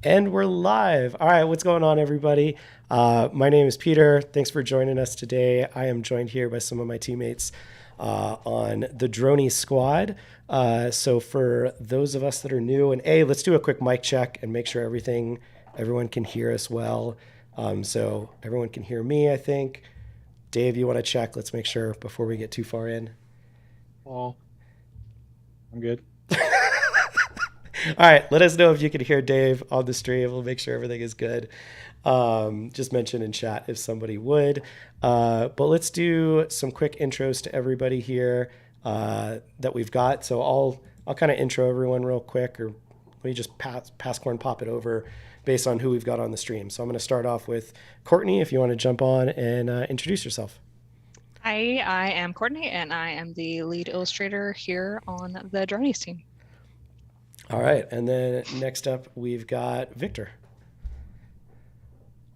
And we're live. All right, what's going on, everybody? My name is Peter. Thanks for joining us today. I am joined here by some of my teammates on the Droney squad. So for those of us that are new, and let's do a quick mic check and make sure everyone can hear us well. So everyone can hear me, I think. Dave, you want to check? Let's make sure before we get too far in. Oh, I'm good. All right, let us know if you can hear Dave on the stream. We'll make sure everything is good. Just mention in chat if somebody would. But let's do some quick intros to everybody here that we've got. So I'll kind of intro everyone real quick, or let me just pass corn pop it over based on who we've got on the stream. So I'm going to start off with Courtney, if you want to jump on and introduce yourself. Hi, I am Courtney, and I am the lead illustrator here on the Dronies team. All right, and then next up we've got Victor.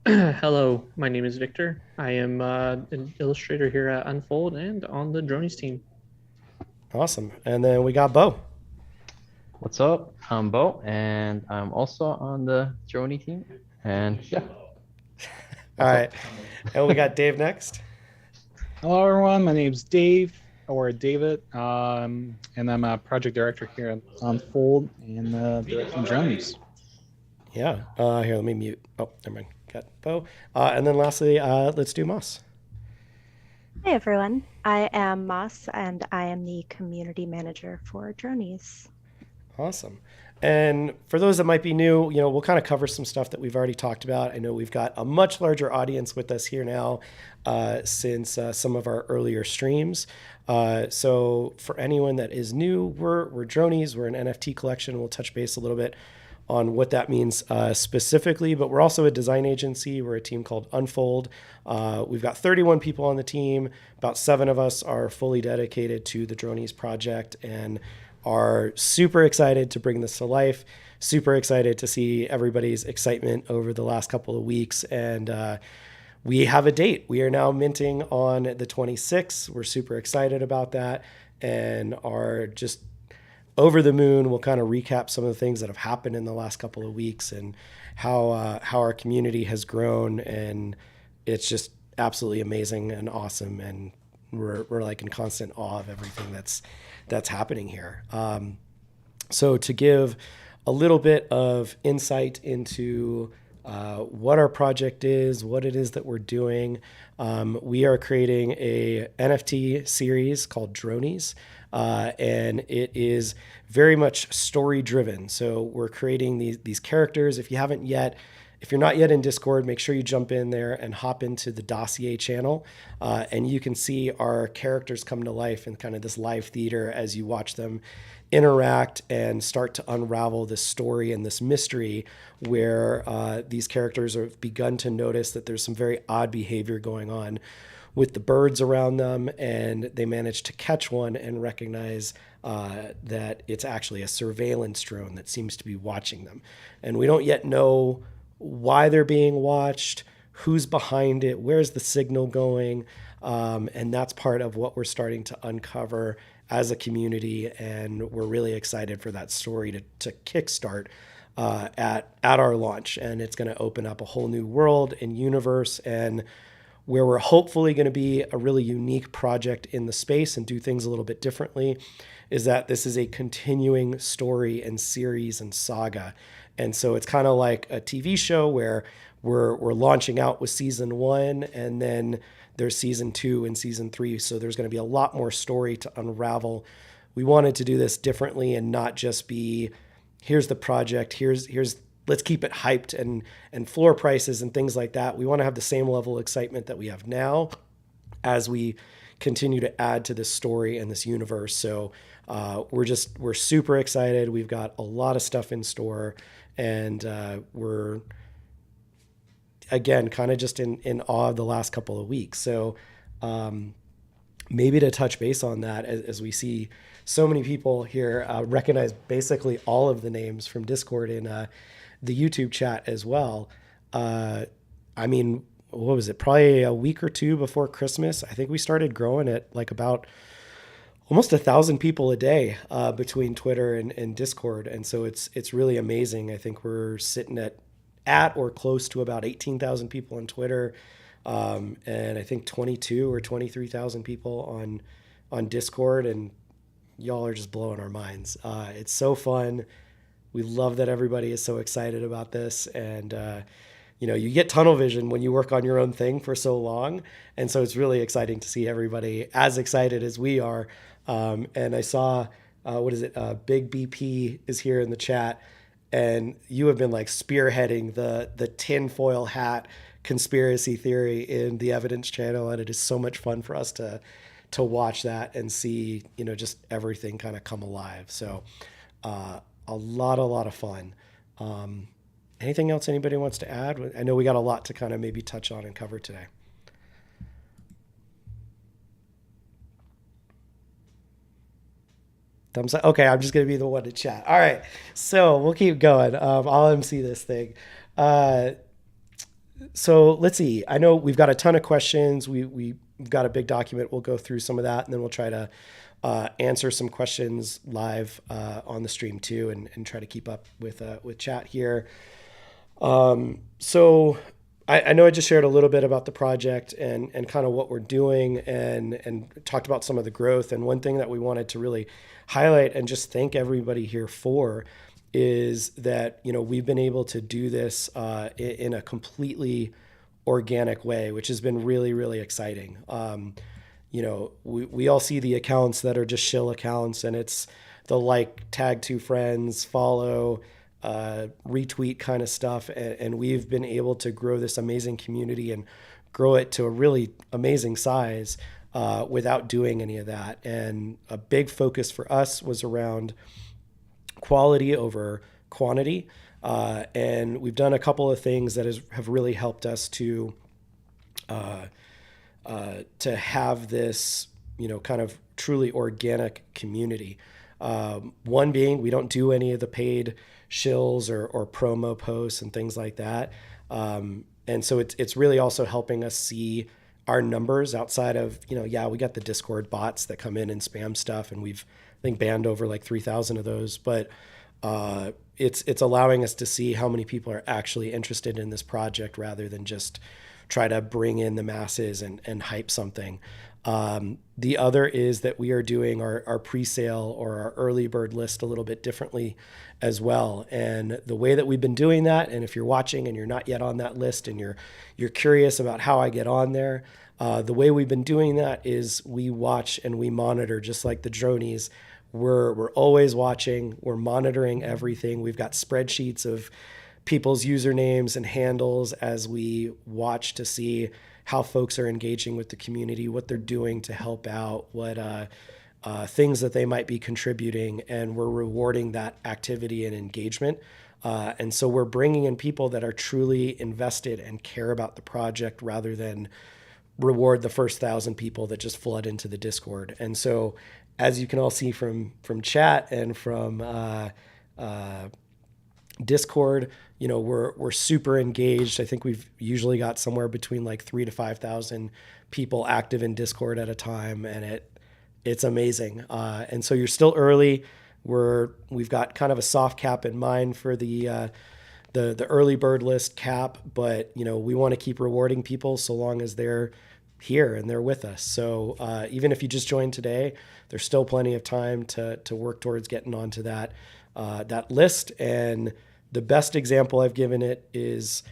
Hello, my name is Victor. I am an illustrator here at Unfold and on the Dronies team. Awesome, and then we got Bo. What's up? I'm Bo, and I'm also on the Droney team. And yeah. All right, and we got Dave next. Hello, everyone. My name's Dave, or David, and I'm a project director here at Unfold and directing Dronies. Yeah. Here, let me mute. Oh, never mind. Got Bo. And then lastly, let's do Moss. Hey everyone, I am Moss and I am the community manager for Dronies. Awesome. And for those that might be new, we'll kind of cover some stuff that we've already talked about. I know we've got a much larger audience with us here now since some of our earlier streams. So for anyone that is new, we're Dronies. We're an NFT collection. We'll touch base a little bit on what that means specifically, but we're also a design agency. We're a team called Unfold. We've got 31 people on the team. About 7 of us are fully dedicated to the Dronies project and are super excited to bring this to life, super excited to see everybody's excitement over the last couple of weeks. And we have a date. We are now minting on the 26th. We're super excited about that and are just over the moon. We'll kind of recap some of the things that have happened in the last couple of weeks and how our community has grown. And it's just absolutely amazing and awesome. And we're like in constant awe of everything that's happening here. So to give a little bit of insight into what our project is, what it is that we're doing, we are creating a NFT series called Dronies. And it is very much story driven. So we're creating these characters. If you're not yet in Discord, make sure you jump in there and hop into the dossier channel. And you can see our characters come to life in kind of this live theater as you watch them interact and start to unravel this story and this mystery where these characters have begun to notice that there's some very odd behavior going on with the birds around them, and they manage to catch one and recognize that it's actually a surveillance drone that seems to be watching them. And we don't yet know why they're being watched, who's behind it, where's the signal going, and that's part of what we're starting to uncover as a community, and we're really excited for that story to kickstart at our launch. And it's going to open up a whole new world and universe, and where we're hopefully going to be a really unique project in the space and do things a little bit differently is that this is a continuing story and series and saga. And so it's kind of like a TV show where we're launching out with season 1, and then there's season 2 and season 3. So there's going to be a lot more story to unravel. We wanted to do this differently and not just be, here's the project, here's let's keep it hyped and floor prices and things like that. We want to have the same level of excitement that we have now as we continue to add to this story and this universe. So we're super excited. We've got a lot of stuff in store, and we're again kind of just in awe of the last couple of weeks. So maybe to touch base on that, as we see so many people here recognize basically all of the names from Discord in the YouTube chat as well. I mean, what was it? Probably a week or two before Christmas. I think we started growing at like about almost 1,000 people a day between Twitter and Discord, and so it's really amazing. I think we're sitting at or close to about 18,000 people on Twitter, and I think 22 or 23,000 people on Discord, and y'all are just blowing our minds. It's so fun. We love that everybody is so excited about this, and you get tunnel vision when you work on your own thing for so long, and so it's really exciting to see everybody as excited as we are. And I saw, what is it? Big BP is here in the chat, and you have been like spearheading the tinfoil hat conspiracy theory in the Evidence channel, and it is so much fun for us to watch that and see just everything kind of come alive. So a lot of fun. Anything else anybody wants to add? I know we got a lot to kind of maybe touch on and cover today. Thumbs up. Okay, I'm just going to be the one to chat. All right, so we'll keep going. I'll MC this thing. So let's see. I know we've got a ton of questions. We've got a big document. We'll go through some of that, and then we'll try to answer some questions live on the stream too, and try to keep up with chat here. So I know I just shared a little bit about the project and kind of what we're doing and talked about some of the growth. And one thing that we wanted to really highlight and just thank everybody here for is that, we've been able to do this in a completely organic way, which has been really, really exciting. We all see the accounts that are just shill accounts, and it's the tag two friends, follow, retweet kind of stuff. And we've been able to grow this amazing community and grow it to a really amazing size without doing any of that. And a big focus for us was around quality over quantity. And we've done a couple of things that have really helped us to have this, kind of truly organic community. One being, we don't do any of the paid shills or promo posts and things like that. And so it's really also helping us see our numbers outside of, we got the Discord bots that come in and spam stuff, and we've, I think, banned over 3,000 of those. But it's allowing us to see how many people are actually interested in this project rather than just try to bring in the masses and hype something. The other is that we are doing our pre-sale or our early bird list a little bit differently as well. And the way that we've been doing that, and if you're watching and you're not yet on that list and you're curious about how I get on there, the way we've been doing that is we watch and we monitor, just like the Dronies. We're always watching, we're monitoring everything. We've got spreadsheets of people's usernames and handles as we watch to see how folks are engaging with the community, what they're doing to help out, what things that they might be contributing, and we're rewarding that activity and engagement. And so we're bringing in people that are truly invested and care about the project rather than reward the first 1,000 people that just flood into the Discord. And so, as you can all see from chat and from Discord, we're super engaged. I think we've usually got somewhere between 3,000 to 5,000 people active in Discord at a time, and it's amazing. And so you're still early. We've got kind of a soft cap in mind for the early bird list cap, but we want to keep rewarding people so long as they're here and they're with us. So even if you just joined today, there's still plenty of time to work towards getting onto that list. And the best example I've given it is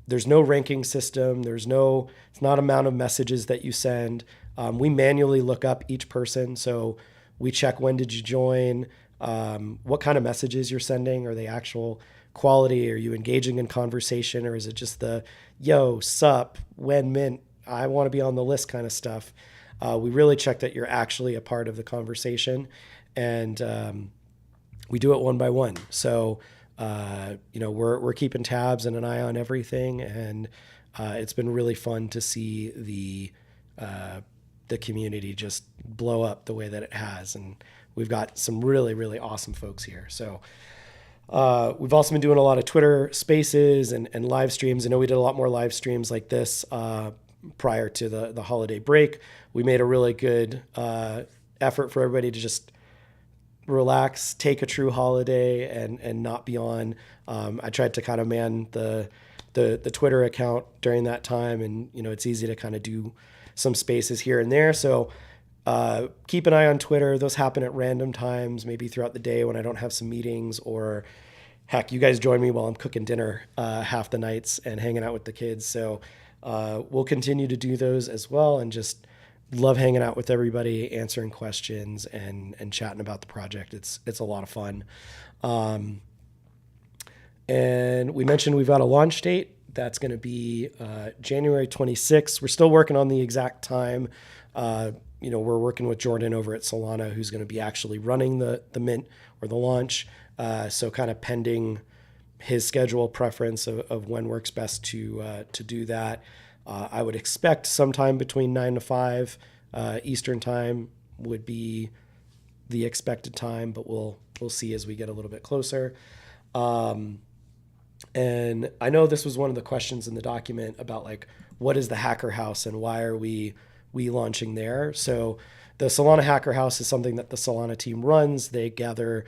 there's no ranking system. It's not amount of messages that you send. We manually look up each person. So we check, when did you join? What kind of messages you're sending? Are they actual quality? Are you engaging in conversation? Or is it just the, yo, sup, when mint, I want to be on the list kind of stuff? We really check that you're actually a part of the conversation. And we do it one by one. So, we're keeping tabs and an eye on everything. And it's been really fun to see the community just blow up the way that it has. And we've got some really, really awesome folks here. So we've also been doing a lot of Twitter spaces and live streams. I know we did a lot more live streams like this prior to the holiday break. We made a really good effort for everybody to just relax, take a true holiday, and not be on. I tried to kind of man the Twitter account during that time, and it's easy to kind of do some spaces here and there. So keep an eye on Twitter. Those happen at random times, maybe throughout the day when I don't have some meetings, or heck, you guys join me while I'm cooking dinner half the nights and hanging out with the kids. So we'll continue to do those as well, and just love hanging out with everybody, answering questions and chatting about the project. It's a lot of fun. And we mentioned we've got a launch date. That's going to be January 26th. We're still working on the exact time. We're working with Jordan over at Solana, who's going to be actually running the mint or the launch. So kind of pending his schedule preference of when works best to do that. I would expect sometime between 9 to 5 Eastern time would be the expected time, but we'll see as we get a little bit closer. And I know this was one of the questions in the document about like, what is the Hacker House and why are we launching there? So the Solana Hacker House is something that the Solana team runs. They gather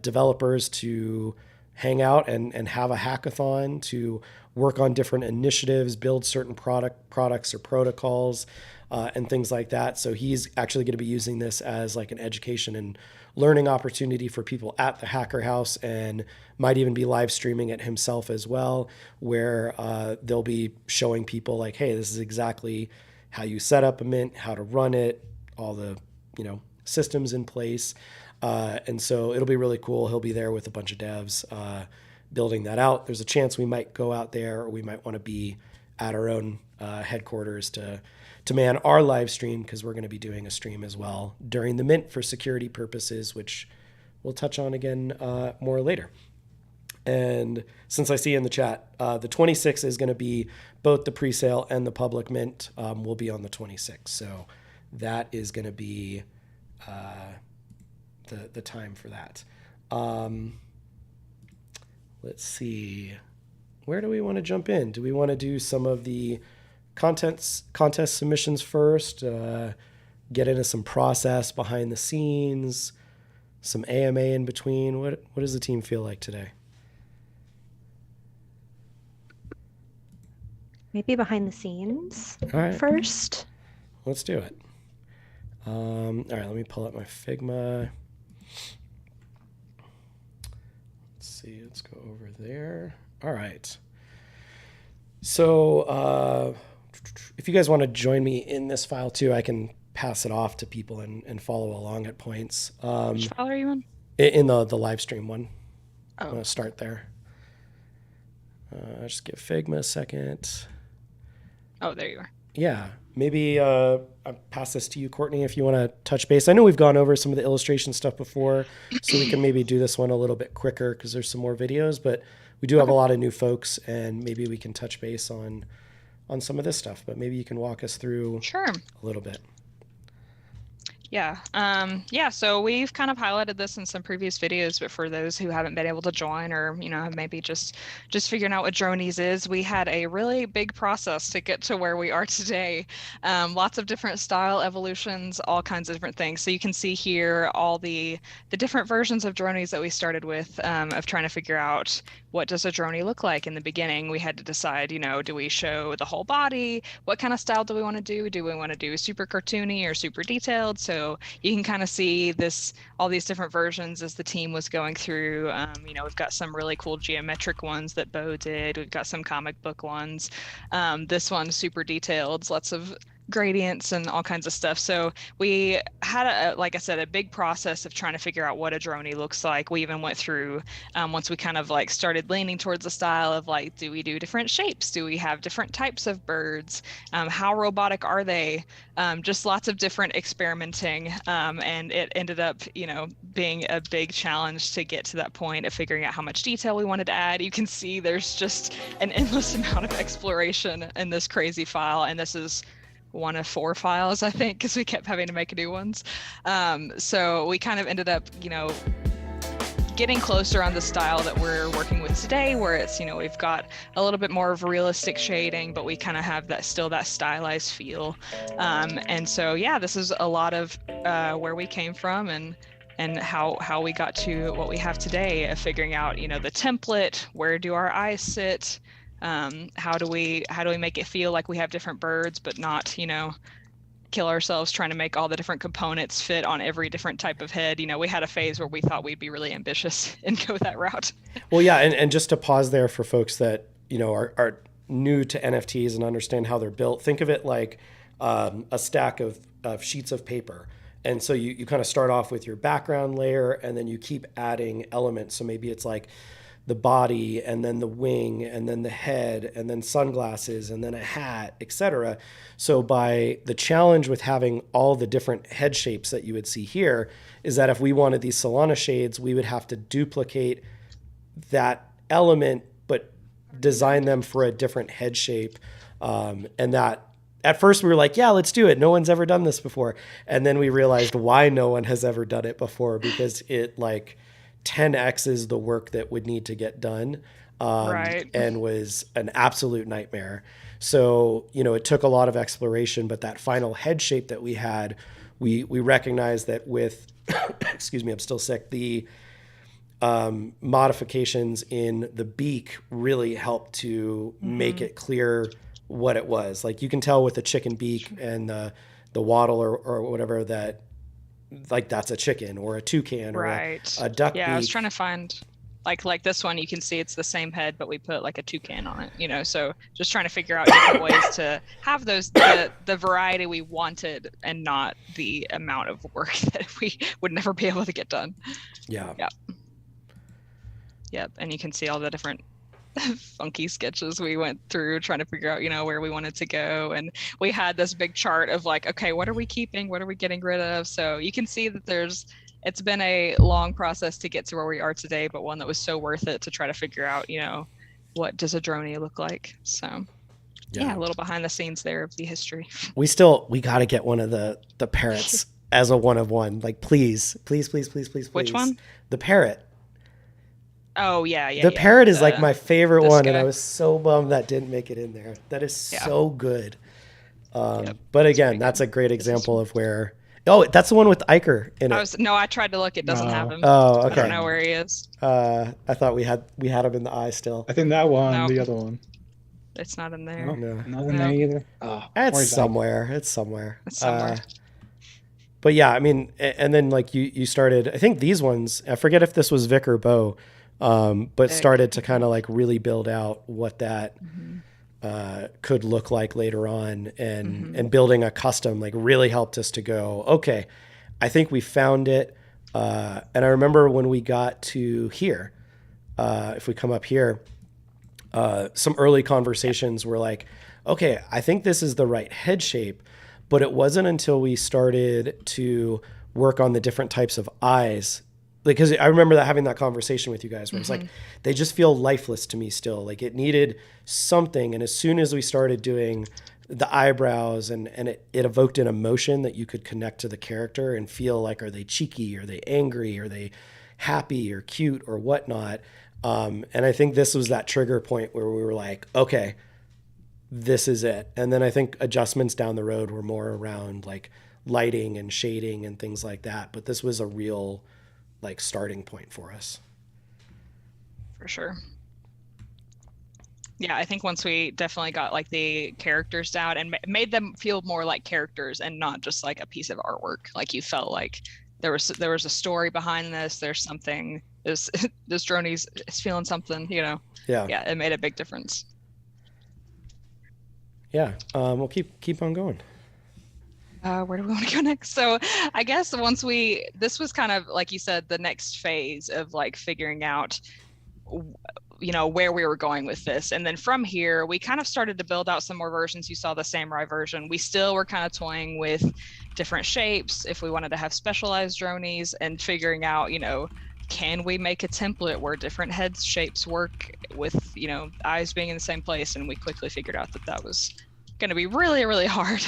developers to hang out and have a hackathon to work on different initiatives, build certain products or protocols, and things like that. So he's actually going to be using this as like an education and learning opportunity for people at the Hacker House, and might even be live streaming it himself as well, where they'll be showing people like, hey, this is exactly how you set up a mint, how to run it, all the systems in place. And so it'll be really cool. He'll be there with a bunch of devs building that out. There's a chance we might go out there, or we might want to be at our own headquarters to man our live stream, because we're going to be doing a stream as well during the mint for security purposes, which we'll touch on again more later. And since I see in the chat, the 26th is going to be both the pre-sale and the public mint will be on the 26th. So that is going to be the time for that. Let's see. Where do we want to jump in? Do we want to do some of the contest submissions first? Get into some process behind the scenes, some AMA in between? What does the team feel like today? Maybe behind the scenes All right. first. Let's do it. All right, let me pull up my Figma. Let's see, let's go over there. All right. So if you guys want to join me in this file too, I can pass it off to people and follow along at points. Which file are you on? In the live stream one. Oh. I'm going to start there. Just give Figma a second. Oh, there you are. Yeah, maybe I'll pass this to you, Courtney, if you want to touch base. I know we've gone over some of the illustration stuff before, so we can maybe do this one a little bit quicker because there's some more videos, but we do have a lot of new folks, and maybe we can touch base on some of this stuff, but maybe you can walk us through Sure. a little bit. Yeah. So we've kind of highlighted this in some previous videos, but for those who haven't been able to join, or maybe just figuring out what Dronies is, we had a really big process to get to where we are today. Lots of different style evolutions, all kinds of different things. So you can see here all the different versions of Dronies that we started with, of trying to figure out what does a Droney look like. In the beginning, we had to decide, do we show the whole body? What kind of style do we want to do? Do we want to do super cartoony or super detailed? So you can kind of see all these different versions as the team was going through. We've got some really cool geometric ones that Bo did. We've got some comic book ones. This one's super detailed, lots of gradients and all kinds of stuff. So we had, like I said, a big process of trying to figure out what a Droney looks like. We even went through, once we kind of started leaning towards the style of do we do different shapes? Do we have different types of birds? How robotic are they? Just lots of different experimenting. And it ended up, being a big challenge to get to that point of figuring out how much detail we wanted to add. You can see there's just an endless amount of exploration in this crazy file. And this is one of 4 files, I think, because we kept having to make new ones. So we kind of ended up, getting closer on the style that we're working with today, where it's, we've got a little bit more of realistic shading, but we kind of have that stylized feel. And so, yeah, this is a lot of where we came from and how we got to what we have today, of figuring out, the template, where do our eyes sit, how do we make it feel like we have different birds, but not, kill ourselves trying to make all the different components fit on every different type of head. We had a phase where we thought we'd be really ambitious and go that route. Well, yeah, and just to pause there for folks that are new to NFTs and understand how they're built, think of it like a stack of sheets of paper. And so you kind of start off with your background layer, and then you keep adding elements. So maybe it's like the body, and then the wing, and then the head, and then sunglasses, and then a hat, etc. So by the challenge with having all the different head shapes that you would see here is that if we wanted these Solana shades, we would have to duplicate that element, but design them for a different head shape. And that at first we were like, yeah, let's do it. No one's ever done this before. And then we realized why no one has ever done it before, because it 10x's the work that would need to get done, Right. and was an absolute nightmare. So, it took a lot of exploration, but that final head shape that we had, we recognized that with, excuse me, I'm still sick, the modifications in the beak really helped to make it clear what it was. Like you can tell with the chicken beak and the wattle or whatever that, that's a chicken or a toucan or Right. a duck Yeah, beak. I was trying to find like this one, you can see it's the same head, but we put like a toucan on it, so just trying to figure out different ways to have those the variety we wanted and not the amount of work that we would never be able to get done. Yeah. Yep. And you can see all the different funky sketches we went through trying to figure out, where we wanted to go. And we had this big chart of like, okay, what are we keeping? What are we getting rid of? So you can see that it's been a long process to get to where we are today, but one that was so worth it to try to figure out, what does a Droney look like? So yeah, a little behind the scenes there of the history. We got to get one of the parrots as a one of one. Like, please. Which one? The parrot. Oh yeah. The parrot is like my favorite one, and guy. I was so bummed that didn't make it in there. That is so good. Yep. But again, that's a great example of where. Oh, that's the one with Iker in it. I tried to look. It doesn't have him. Oh, okay. I don't know where he is. I thought we had him in the eye still. I think that one, No. the other one. It's not in there. No, No. not in No. there either. Oh, It's where's that? somewhere. It's somewhere. It's somewhere. But yeah, I mean, and then like you started. I think these ones. I forget if this was Vic or Bo, but Vic. started to kind of like really build out what that could look like later on, and building a custom like really helped us to go, okay, I think we found it. And I remember when we got to here, if we come up here, some early conversations were like, okay, I think this is the right head shape, but it wasn't until we started to work on the different types of eyes. Because I remember having that conversation with you guys where it's like, they just feel lifeless to me still. Like it needed something. And as soon as we started doing the eyebrows and it evoked an emotion that you could connect to the character and feel like, are they cheeky? Are they angry? Are they happy or cute or whatnot? And I think this was that trigger point where we were like, okay, this is it. And then I think adjustments down the road were more around like lighting and shading and things like that. But this was a real like starting point for us. For sure. Yeah, I think once we definitely got like the characters down and made them feel more like characters and not just like a piece of artwork. Like you felt like there was a story behind this. There's something. This Dronies is feeling something. Yeah. Yeah, it made a big difference. Yeah. We'll keep on going. Where do we want to go next? So I guess this was kind of like you said, the next phase of like figuring out, where we were going with this. And then from here, we kind of started to build out some more versions. You saw the samurai version. We still were kind of toying with different shapes, if we wanted to have specialized Dronies, and figuring out, can we make a template where different head shapes work with, eyes being in the same place? And we quickly figured out that was going to be really, really hard.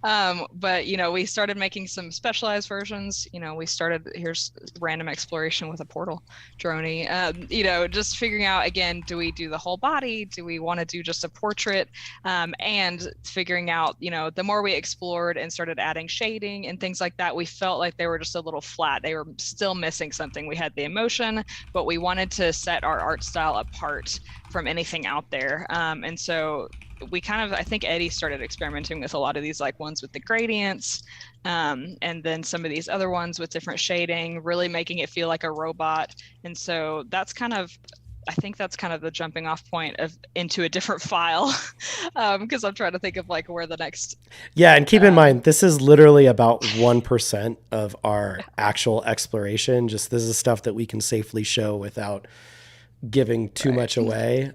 But, you know, we started making some specialized versions. You know, we started, here's random exploration with a portal Droney. You know, just figuring out, again, do we do the whole body? Do we want to do just a portrait? And figuring out, you know, the more we explored and started adding shading and things like that, we felt like they were just a little flat. They were still missing something. We had the emotion, but we wanted to set our art style apart from anything out there. And so we kind of, I think Eddie started experimenting with a lot of these like ones with the gradients, and then some of these other ones with different shading, really making it feel like a robot. And so that's kind of, I think that's kind of the jumping off point of into a different file, because I'm trying to think of like where the next. Yeah, and keep in mind, this is literally about 1% of our actual exploration. Just this is stuff that we can safely show without giving too much away.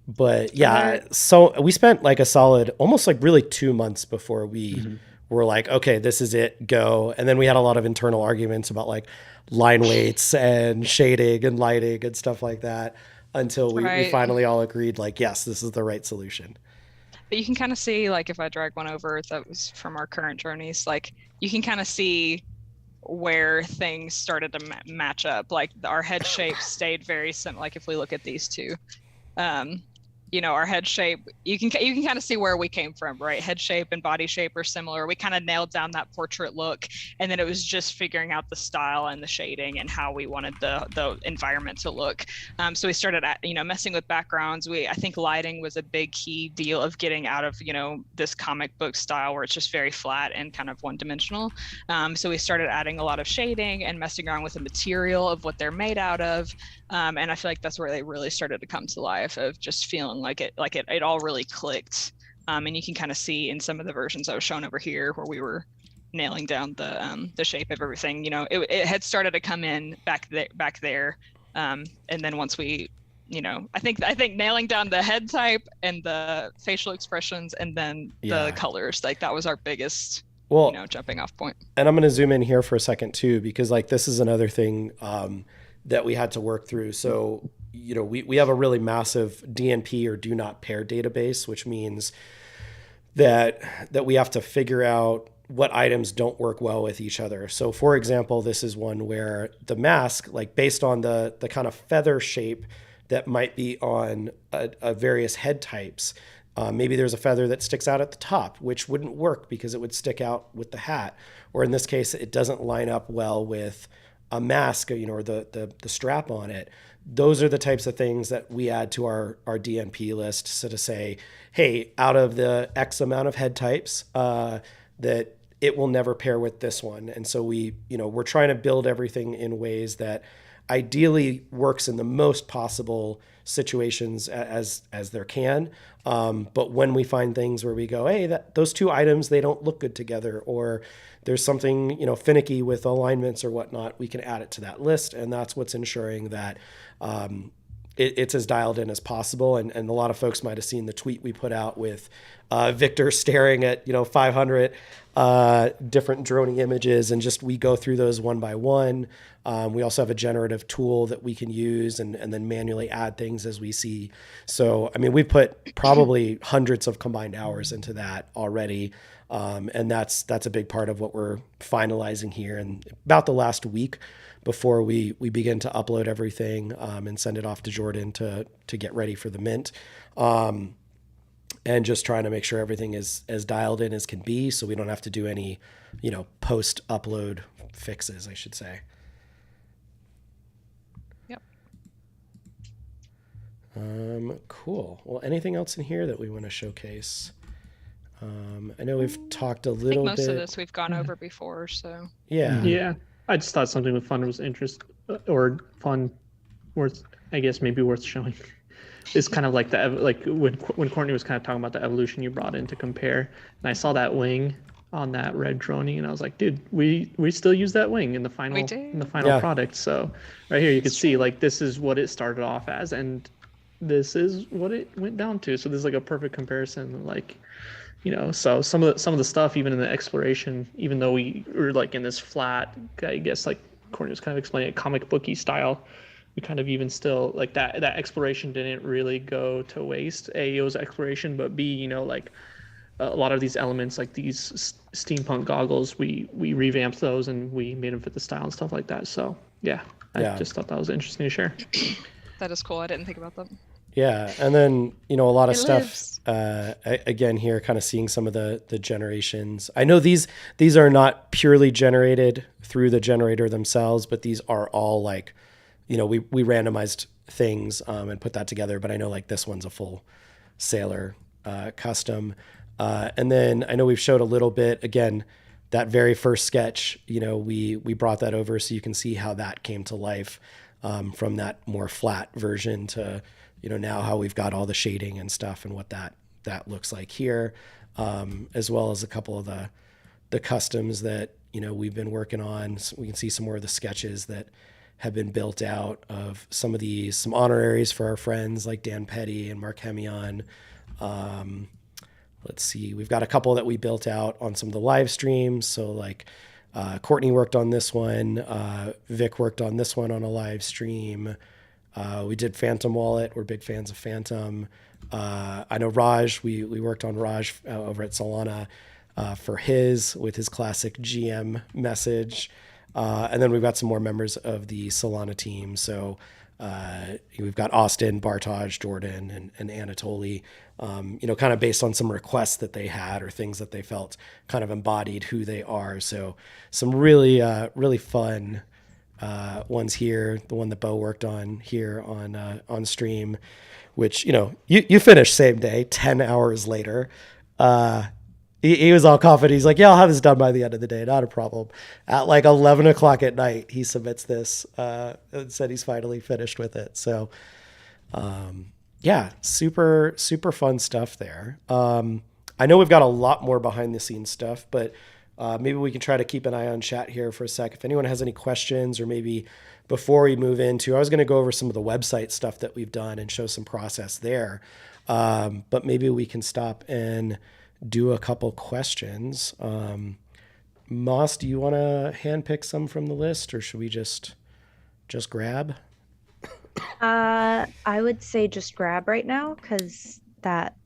But yeah, so we spent like a solid, almost like really 2 months before we were like, okay, this is it, go. And then we had a lot of internal arguments about like line weights and shading and lighting and stuff like that until we finally all agreed like, yes, this is the right solution. But you can kind of see, like if I drag one over that was from our current Dronies, like you can kind of see where things started to match up. Like our head shape stayed very similar. Like if we look at these two, you know, our head shape, you can kind of see where we came from, right? Head shape and body shape are similar. We kind of nailed down that portrait look, and then it was just figuring out the style and the shading and how we wanted the environment to look. So we started at, you know, messing with backgrounds. I think lighting was a big key deal of getting out of, you know, this comic book style where it's just very flat and kind of one-dimensional. So we started adding a lot of shading and messing around with the material of what they're made out of. And I feel like that's where they really started to come to life, of just feeling like it all really clicked. And you can kind of see in some of the versions I was shown over here where we were nailing down the shape of everything. You know, it had started to come in back there. And then once we, you know, I think nailing down the head type and the facial expressions and then the colors, like that was our biggest, you know, jumping off point. And I'm going to zoom in here for a second too, because like this is another thing that we had to work through. So, you know, we have a really massive DNP or do not pair database, which means that we have to figure out what items don't work well with each other. So for example, this is one where the mask, like based on the kind of feather shape that might be on a various head types, maybe there's a feather that sticks out at the top, which wouldn't work because it would stick out with the hat. Or in this case, it doesn't line up well with a mask, you know, or the strap on it. Those are the types of things that we add to our DNP list. So to say, hey, out of the X amount of head types, that it will never pair with this one. And so we're trying to build everything in ways that ideally works in the most possible situations as there can. But when we find things where we go, hey, those two items, they don't look good together, or there's something, you know, finicky with alignments or whatnot, we can add it to that list. And that's what's ensuring that it's as dialed in as possible. And a lot of folks might have seen the tweet we put out with Victor staring at, you know, 500 different Droney images, and just we go through those one by one. We also have a generative tool that we can use and then manually add things as we see. So, I mean, we put probably hundreds of combined hours into that already. And that's a big part of what we're finalizing here. And about the last week before we begin to upload everything and send it off to Jordan to get ready for the mint. And just trying to make sure everything is as dialed in as can be, so we don't have to do any, you know, post-upload fixes, I should say. Yep. Cool. Well, anything else in here that we want to showcase? I know we've talked a little bit. Most of this we've gone over before, so. Yeah. I just thought something with fun was worth, I guess maybe worth showing. It's kind of like when Courtney was kind of talking about the evolution you brought in to compare, and I saw that wing on that red Droney, and I was like, dude, we still use that wing in the final product. So right here you can see like this is what it started off as, and this is what it went down to. So this is like a perfect comparison, like, you know. So some of the stuff, even in the exploration, even though we were like in this flat, I guess like Courtney was kind of explaining, a comic booky style, we kind of even still like that exploration didn't really go to waste. A, it was exploration, but B, you know, like a lot of these elements, like these steampunk goggles, we revamped those and we made them fit the style and stuff like that. So yeah, I just thought that was interesting to share. That is cool. I didn't think about that. Yeah, and then a lot of It stuff. Again, here, kind of seeing some of the generations. I know these are not purely generated through the generator themselves, but these are all like, we randomized things and put that together. But I know like this one's a full Sailor custom. And then I know we've showed a little bit again. That very first sketch, we brought that over so you can see how that came to life from that more flat version to now how we've got all the shading and stuff and what that looks like here, as well as a couple of the customs that we've been working on. So we can see some more of the sketches that have been built out of some honoraries for our friends like Dan Petty and Mark Hemion. Let's see, we've got a couple that we built out on some of the live streams. So like Courtney worked on this one. Vic worked on this one on a live stream. We did Phantom Wallet. We're big fans of Phantom. I know Raj, we worked on Raj over at Solana with his classic GM message. And then we've got some more members of the Solana team. So we've got Austin, Bartaj, Jordan, and Anatoly, kind of based on some requests that they had or things that they felt kind of embodied who they are. So some really, really fun ones here. The one that Bo worked on here on stream, which, you finished same day, 10 hours later. He was all confident. He's like, yeah, I'll have this done by the end of the day. Not a problem. At like 11 o'clock at night, he submits this and said he's finally finished with it. So, yeah, super, super fun stuff there. I know we've got a lot more behind the scenes stuff, but maybe we can try to keep an eye on chat here for a sec. If anyone has any questions, or maybe before we move into, I was going to go over some of the website stuff that we've done and show some process there. But maybe we can stop and do a couple questions. Moss, do you want to handpick some from the list, or should we just grab? I would say just grab right now, because that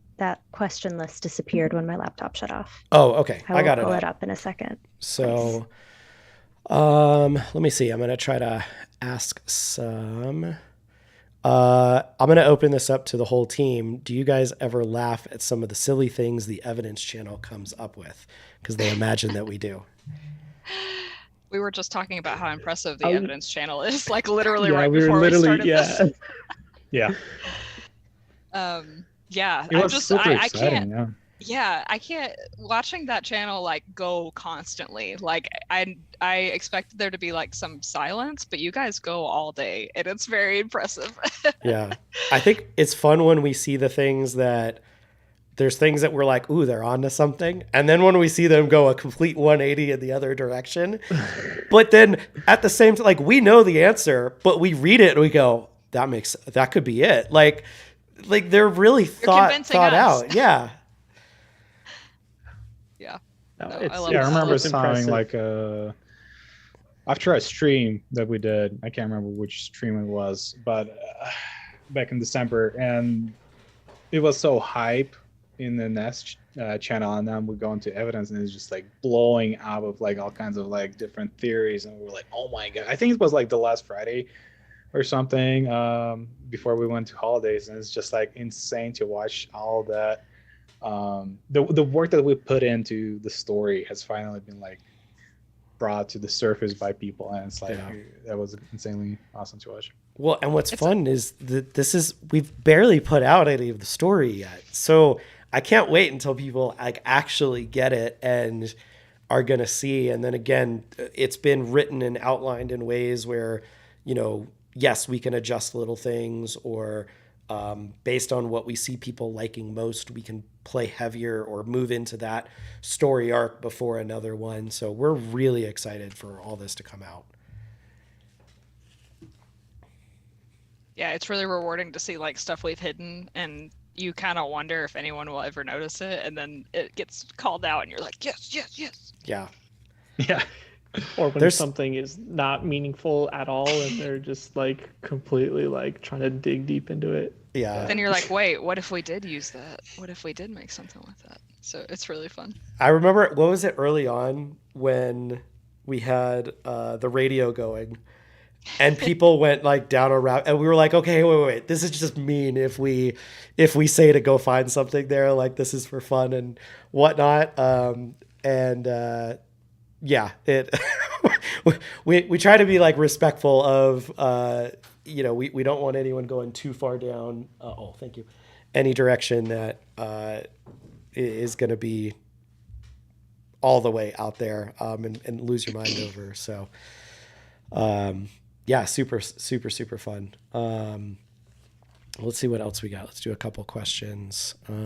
question list disappeared when my laptop shut off. Oh, okay. I got it. Pull it up in a second. So, let me see. I'm going to try to ask some. I'm going to open this up to the whole team. Do you guys ever laugh at some of the silly things the evidence channel comes up with? Because they imagine that we do. We were just talking about how impressive the evidence channel is, like literally right we before were literally, we started this. Yeah. Yeah, It was super exciting. I can't watching that channel like go constantly. Like I expected there to be like some silence, but you guys go all day and it's very impressive. Yeah. I think it's fun when we see the things that there's things that we're like, ooh, they're on to something. And then when we see them go a complete 180 in the other direction, but then at the same time, like we know the answer, but we read it and we go, that could be it. Like they're really thought out. Yeah. Yeah. No, I remember seeing like after a stream that we did, I can't remember which stream it was, but back in December, and it was so hype in the Nest channel, and then we go into evidence and it's just like blowing out of like all kinds of like different theories, and we're like, oh my god. I think it was like the last Friday or something before we went to holidays, and it's just like insane to watch all that. The work that we put into the story has finally been like brought to the surface by people, and it's like that was insanely awesome to watch. Well, and what's fun is that we've barely put out any of the story yet, so I can't wait until people like actually get it and are gonna see. And then again, it's been written and outlined in ways where, yes, we can adjust little things, or based on what we see people liking most, we can play heavier or move into that story arc before another one. So we're really excited for all this to come out. Yeah, it's really rewarding to see like stuff we've hidden, and you kind of wonder if anyone will ever notice it, and then it gets called out and you're like, yes. Yeah. Yeah. Or when There's- something is not meaningful at all and they're just like completely like trying to dig deep into it. Yeah. Then you're like, wait, what if we did use that? What if we did make something with that? So it's really fun. I remember, what was it early on when we had the radio going and people went like down a route and we were like, okay, wait, this is just mean if we say to go find something there, like this is for fun and whatnot. Yeah, it we try to be like respectful of we don't want anyone going too far down thank you, any direction that is going to be all the way out there and lose your mind over. So yeah, super fun. Let's see what else we got. Let's do a couple questions. Sorry,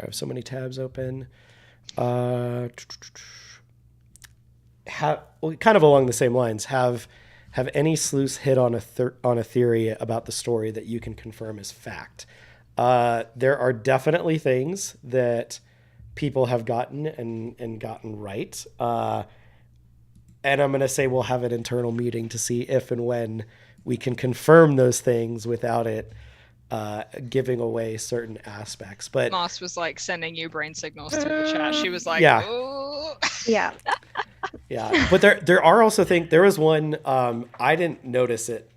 I have so many tabs open. Kind of along the same lines, have any sleuths hit on a theory about the story that you can confirm as fact? There are definitely things that people have gotten and gotten right. And I'm going to say we'll have an internal meeting to see if and when we can confirm those things without it giving away certain aspects. But Moss was like sending you brain signals through the chat. She was like, Yeah. "Oh." Yeah. Yeah, but there are also things. There was one I didn't notice it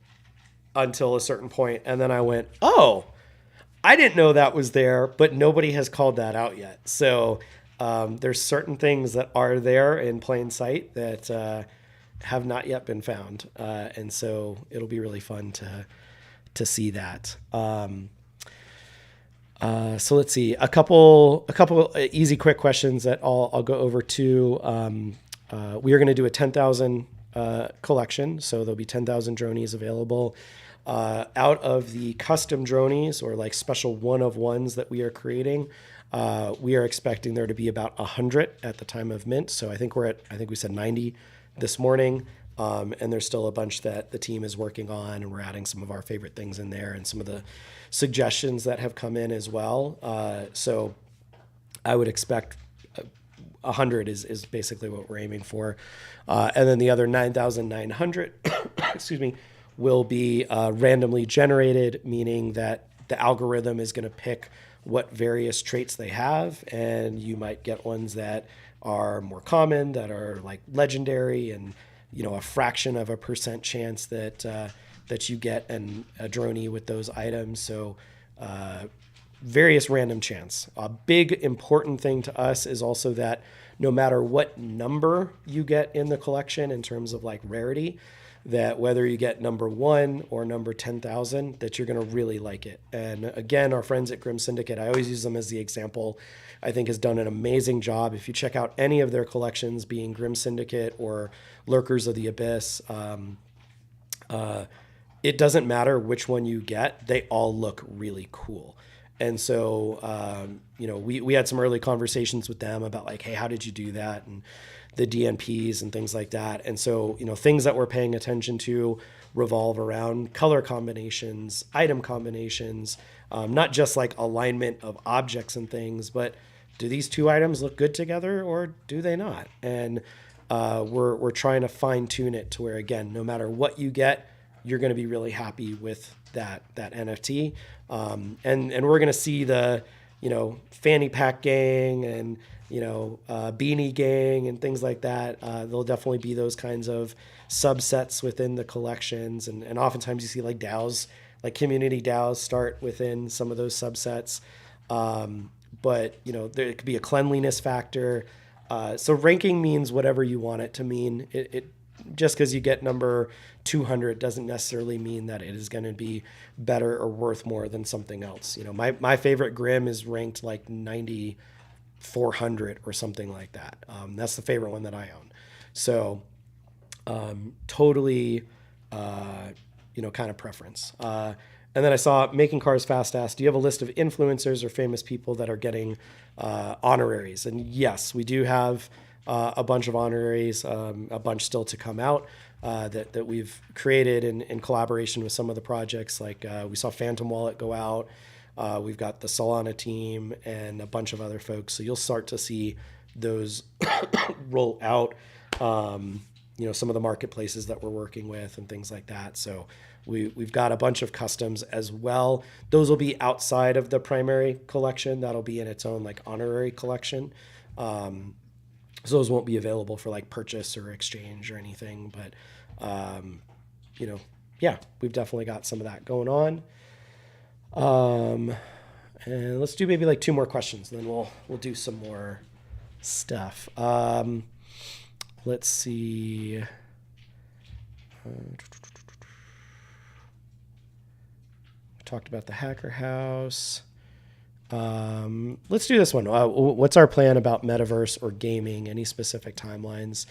until a certain point, and then I went, "Oh, I didn't know that was there," but nobody has called that out yet. So there's certain things that are there in plain sight that have not yet been found, and so it'll be really fun to see that. So let's see a couple easy, quick questions that I'll go over to. We are going to do a 10,000 collection, so there'll be 10,000 Dronies available. Out of the custom Dronies or like special one-of-ones that we are creating, we are expecting there to be about 100 at the time of mint. So I think we said 90 this morning. And there's still a bunch that the team is working on, and we're adding some of our favorite things in there and some of the suggestions that have come in as well. So I would expect 100 is basically what we're aiming for. And then the other 9,900, excuse me, will be randomly generated, meaning that the algorithm is going to pick what various traits they have, and you might get ones that are more common, that are like legendary, and a fraction of a % chance that you get a Droney with those items. So various random chance. A big important thing to us is also that no matter what number you get in the collection in terms of like rarity, that whether you get number 1 or number 10,000, that you're going to really like it. And again, our friends at Grim Syndicate, I always use them as the example, I think has done an amazing job. If you check out any of their collections, being Grim Syndicate or Lurkers of the Abyss, it doesn't matter which one you get, they all look really cool. And so, we had some early conversations with them about like, hey, how did you do that? And the DNPs and things like that. And so, things that we're paying attention to revolve around color combinations, item combinations, not just like alignment of objects and things, but do these two items look good together or do they not? And we're trying to fine tune it to where, again, no matter what you get, you're going to be really happy with that NFT. And we're going to see the, fanny pack gang and, beanie gang and things like that. There'll definitely be those kinds of subsets within the collections. And oftentimes you see like DAOs, like community DAOs start within some of those subsets. But, there could be a cleanliness factor. So ranking means whatever you want it to mean. It just because you get number 200 doesn't necessarily mean that it is going to be better or worth more than something else. My favorite Grim is ranked like 9,400 or something like that. That's the favorite one that I own. So totally, kind of preference. And then I saw Making Cars Fast asked, do you have a list of influencers or famous people that are getting honoraries? And yes, we do have a bunch of honoraries, a bunch still to come out that we've created in collaboration with some of the projects. Like we saw Phantom Wallet go out. We've got the Solana team and a bunch of other folks. So you'll start to see those roll out. some of the marketplaces that we're working with and things like that. So we've got a bunch of customs as well. Those will be outside of the primary collection. That'll be in its own like honorary collection. So those won't be available for like purchase or exchange or anything. But, yeah, we've definitely got some of that going on. And let's do maybe like 2 more questions, and then we'll do some more stuff. Let's see. Talked about the Hacker House. Let's do this one. What's our plan about metaverse or gaming? Any specific timelines?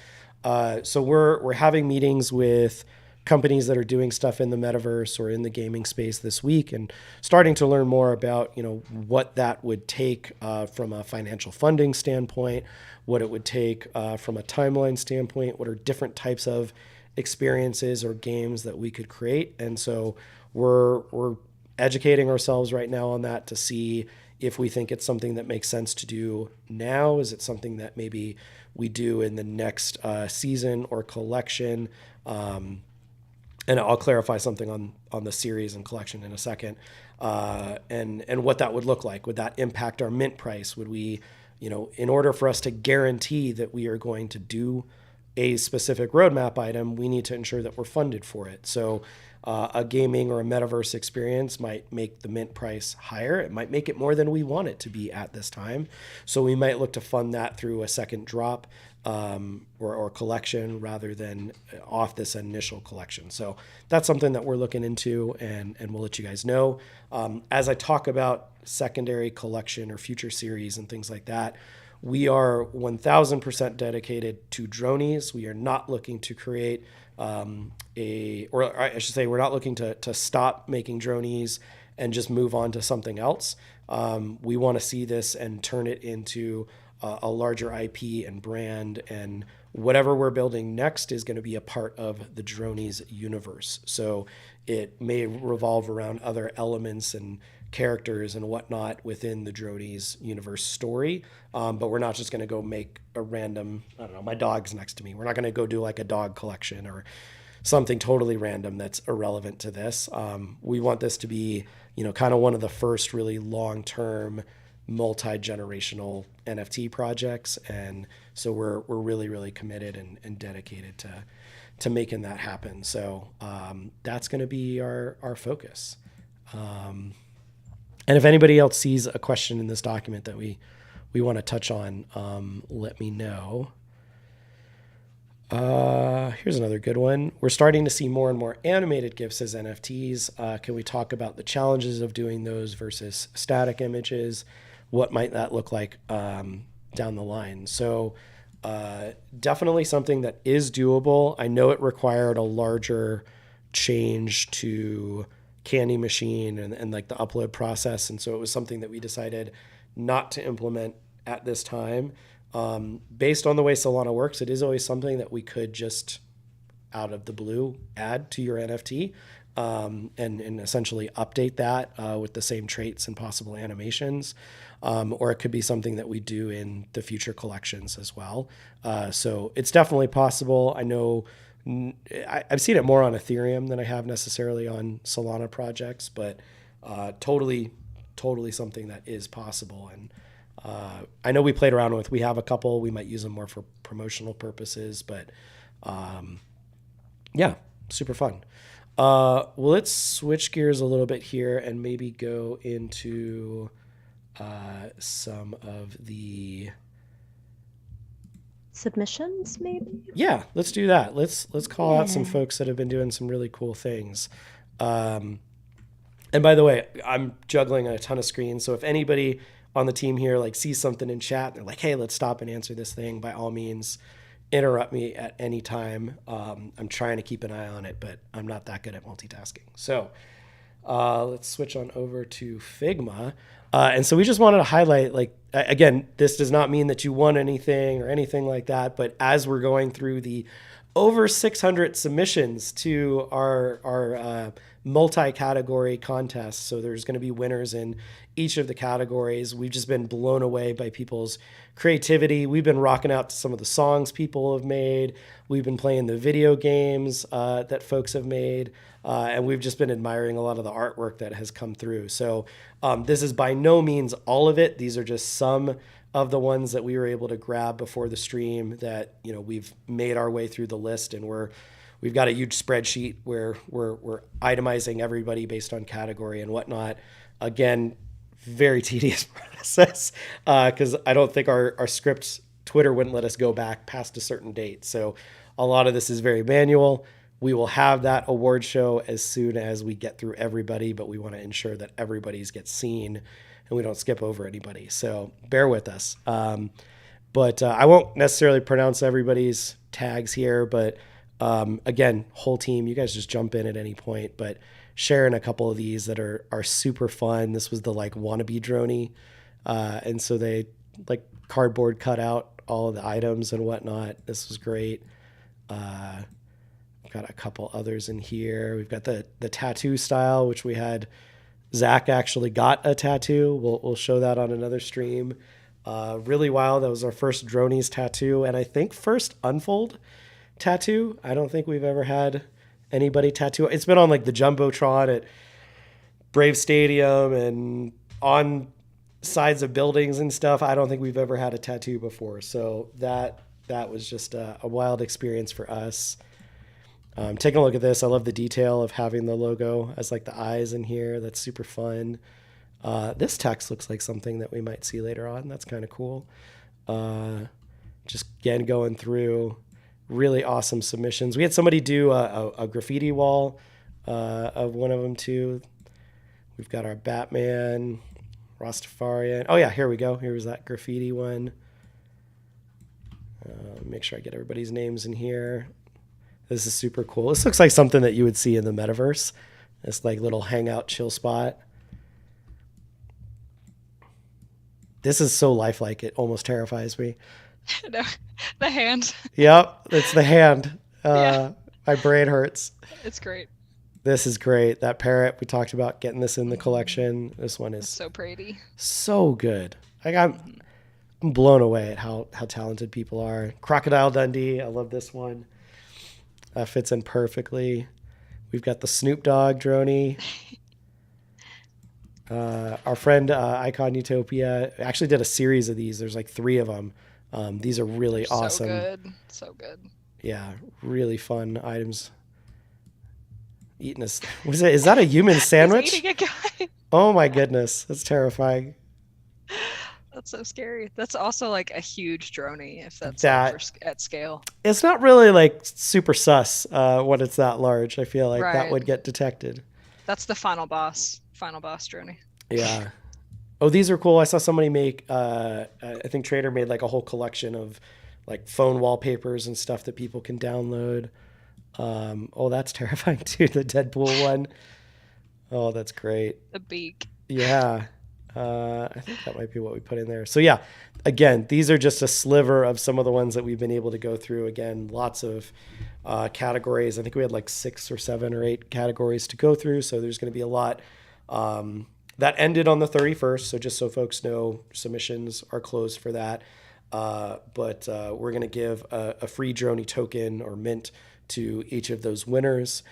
So we're having meetings with companies that are doing stuff in the metaverse or in the gaming space this week, and starting to learn more about what that would take from a financial funding standpoint, what it would take from a timeline standpoint, what are different types of experiences or games that we could create. And so we're educating ourselves right now on that to see if we think it's something that makes sense to do now. Is it something that maybe we do in the next season or collection? And I'll clarify something on the series and collection in a second, and what that would look like. Would that impact our mint price? Would we, in order for us to guarantee that we are going to do a specific roadmap item, we need to ensure that we're funded for it. So a gaming or a metaverse experience might make the mint price higher. It might make it more than we want it to be at this time. So we might look to fund that through a second drop or collection rather than off this initial collection. So that's something that we're looking into, and we'll let you guys know. As I talk about secondary collection or future series and things like that, we are 1000% dedicated to Dronies. We are not looking to create or I should say, we're not looking to stop making Dronies and just move on to something else. We want to see this and turn it into a larger IP and brand, and whatever we're building next is going to be a part of the Dronies universe. So it may revolve around other elements and characters and whatnot within the Dronies universe story. But we're not just going to go make a random, I don't know, my dog's next to me. We're not going to go do like a dog collection or something totally random that's irrelevant to this. We want this to be, kind of one of the first really long-term multi-generational NFT projects. And so we're really, really committed and dedicated to making that happen. So that's going to be our focus. And if anybody else sees a question in this document that we want to touch on, let me know. Here's another good one. We're starting to see more and more animated GIFs as NFTs. Can we talk about the challenges of doing those versus static images? What might that look like down the line? So definitely something that is doable. I know it required a larger change to Candy Machine and like the upload process. And so it was something that we decided not to implement at this time. Based on the way Solana works, it is always something that we could just out of the blue add to your NFT and essentially update that with the same traits and possible animations. Or it could be something that we do in the future collections as well. So it's definitely possible. I know I've seen it more on Ethereum than I have necessarily on Solana projects, but totally something that is possible. And I know we played around with, we have a couple, we might use them more for promotional purposes, but yeah, super fun. Well, let's switch gears a little bit here and maybe go into some of the submissions, maybe. Yeah, let's do that. Let's call out some folks that have been doing some really cool things. And by the way, I'm juggling a ton of screens, so if anybody on the team here like sees something in chat, they're like, "Hey, let's stop and answer this thing." By all means, interrupt me at any time. I'm trying to keep an eye on it, but I'm not that good at multitasking. So let's switch on over to Figma. And so we just wanted to highlight, like, again, this does not mean that you won anything or anything like that, but as we're going through the over 600 submissions to our multi-category contest. So there's going to be winners in each of the categories. We've just been blown away by people's creativity. We've been rocking out to some of the songs people have made. We've been playing the video games that folks have made. And we've just been admiring a lot of the artwork that has come through. So this is by no means all of it. These are just some of the ones that we were able to grab before the stream that, you know, we've made our way through the list, and we've got a huge spreadsheet where we're itemizing everybody based on category and whatnot. Again, very tedious process because I don't think our scripts, Twitter wouldn't let us go back past a certain date. So a lot of this is very manual. We will have that award show as soon as we get through everybody, but we want to ensure that everybody's gets seen and we don't skip over anybody. So bear with us. But I won't necessarily pronounce everybody's tags here, but again, whole team, you guys just jump in at any point, but sharing a couple of these that are super fun. This was the like wannabe Droney. And so they like cardboard cut out all of the items and whatnot. This was great. Got a couple others in here. We've got the tattoo style, which we had Zach actually got a tattoo. We'll show that on another stream. Really wild. That was our first Dronies tattoo, and I think first Unfold tattoo. I don't think we've ever had anybody tattoo. It's been on like the Jumbotron at Brave Stadium and on sides of buildings and stuff. I don't think we've ever had a tattoo before. So that was just a wild experience for us. Taking a look at this, I love the detail of having the logo as like the eyes in here. That's super fun. This text looks like something that we might see later on. That's kind of cool. Just again, going through really awesome submissions. We had somebody do a graffiti wall of one of them too. We've got our Batman, Rastafarian. Oh yeah, here we go. Here was that graffiti one. Make sure I get everybody's names in here. This is super cool. This looks like something that you would see in the metaverse. This like little hangout chill spot. This is so lifelike. It almost terrifies me. No, the hand. Yep, it's the hand. Yeah. My brain hurts. It's great. This is great. That parrot, we talked about getting this in the collection. This one is It's so pretty. so good. Like I'm blown away at how talented people are. Crocodile Dundee. I love this one. Fits in perfectly. We've got the Snoop Dogg Droney. Our friend Icon Utopia actually did a series of these. There's like 3 of them. These are really awesome. So good. Yeah, really fun items. Eating is that a human sandwich? He's eating a guy. Oh my goodness, that's terrifying. That's so scary. That's also like a huge Droney if that's That- like at scale. It's not really like super sus when it's that large. I feel like that Right. would get detected. That's the final boss Droney. Yeah. Oh, these are cool. I saw somebody make, I think Trader made like a whole collection of like phone wallpapers and stuff that people can download. Oh, that's terrifying too. The Deadpool one. Oh, that's great. The beak. Yeah. I think that might be what we put in there. So yeah, again, these are just a sliver of some of the ones that we've been able to go through. Again, lots of categories. I think we had like 6 or 7 or 8 categories to go through. So there's going to be a lot. That ended on the 31st. So just so folks know, submissions are closed for that. But we're going to give a free Droney token or mint to each of those winners.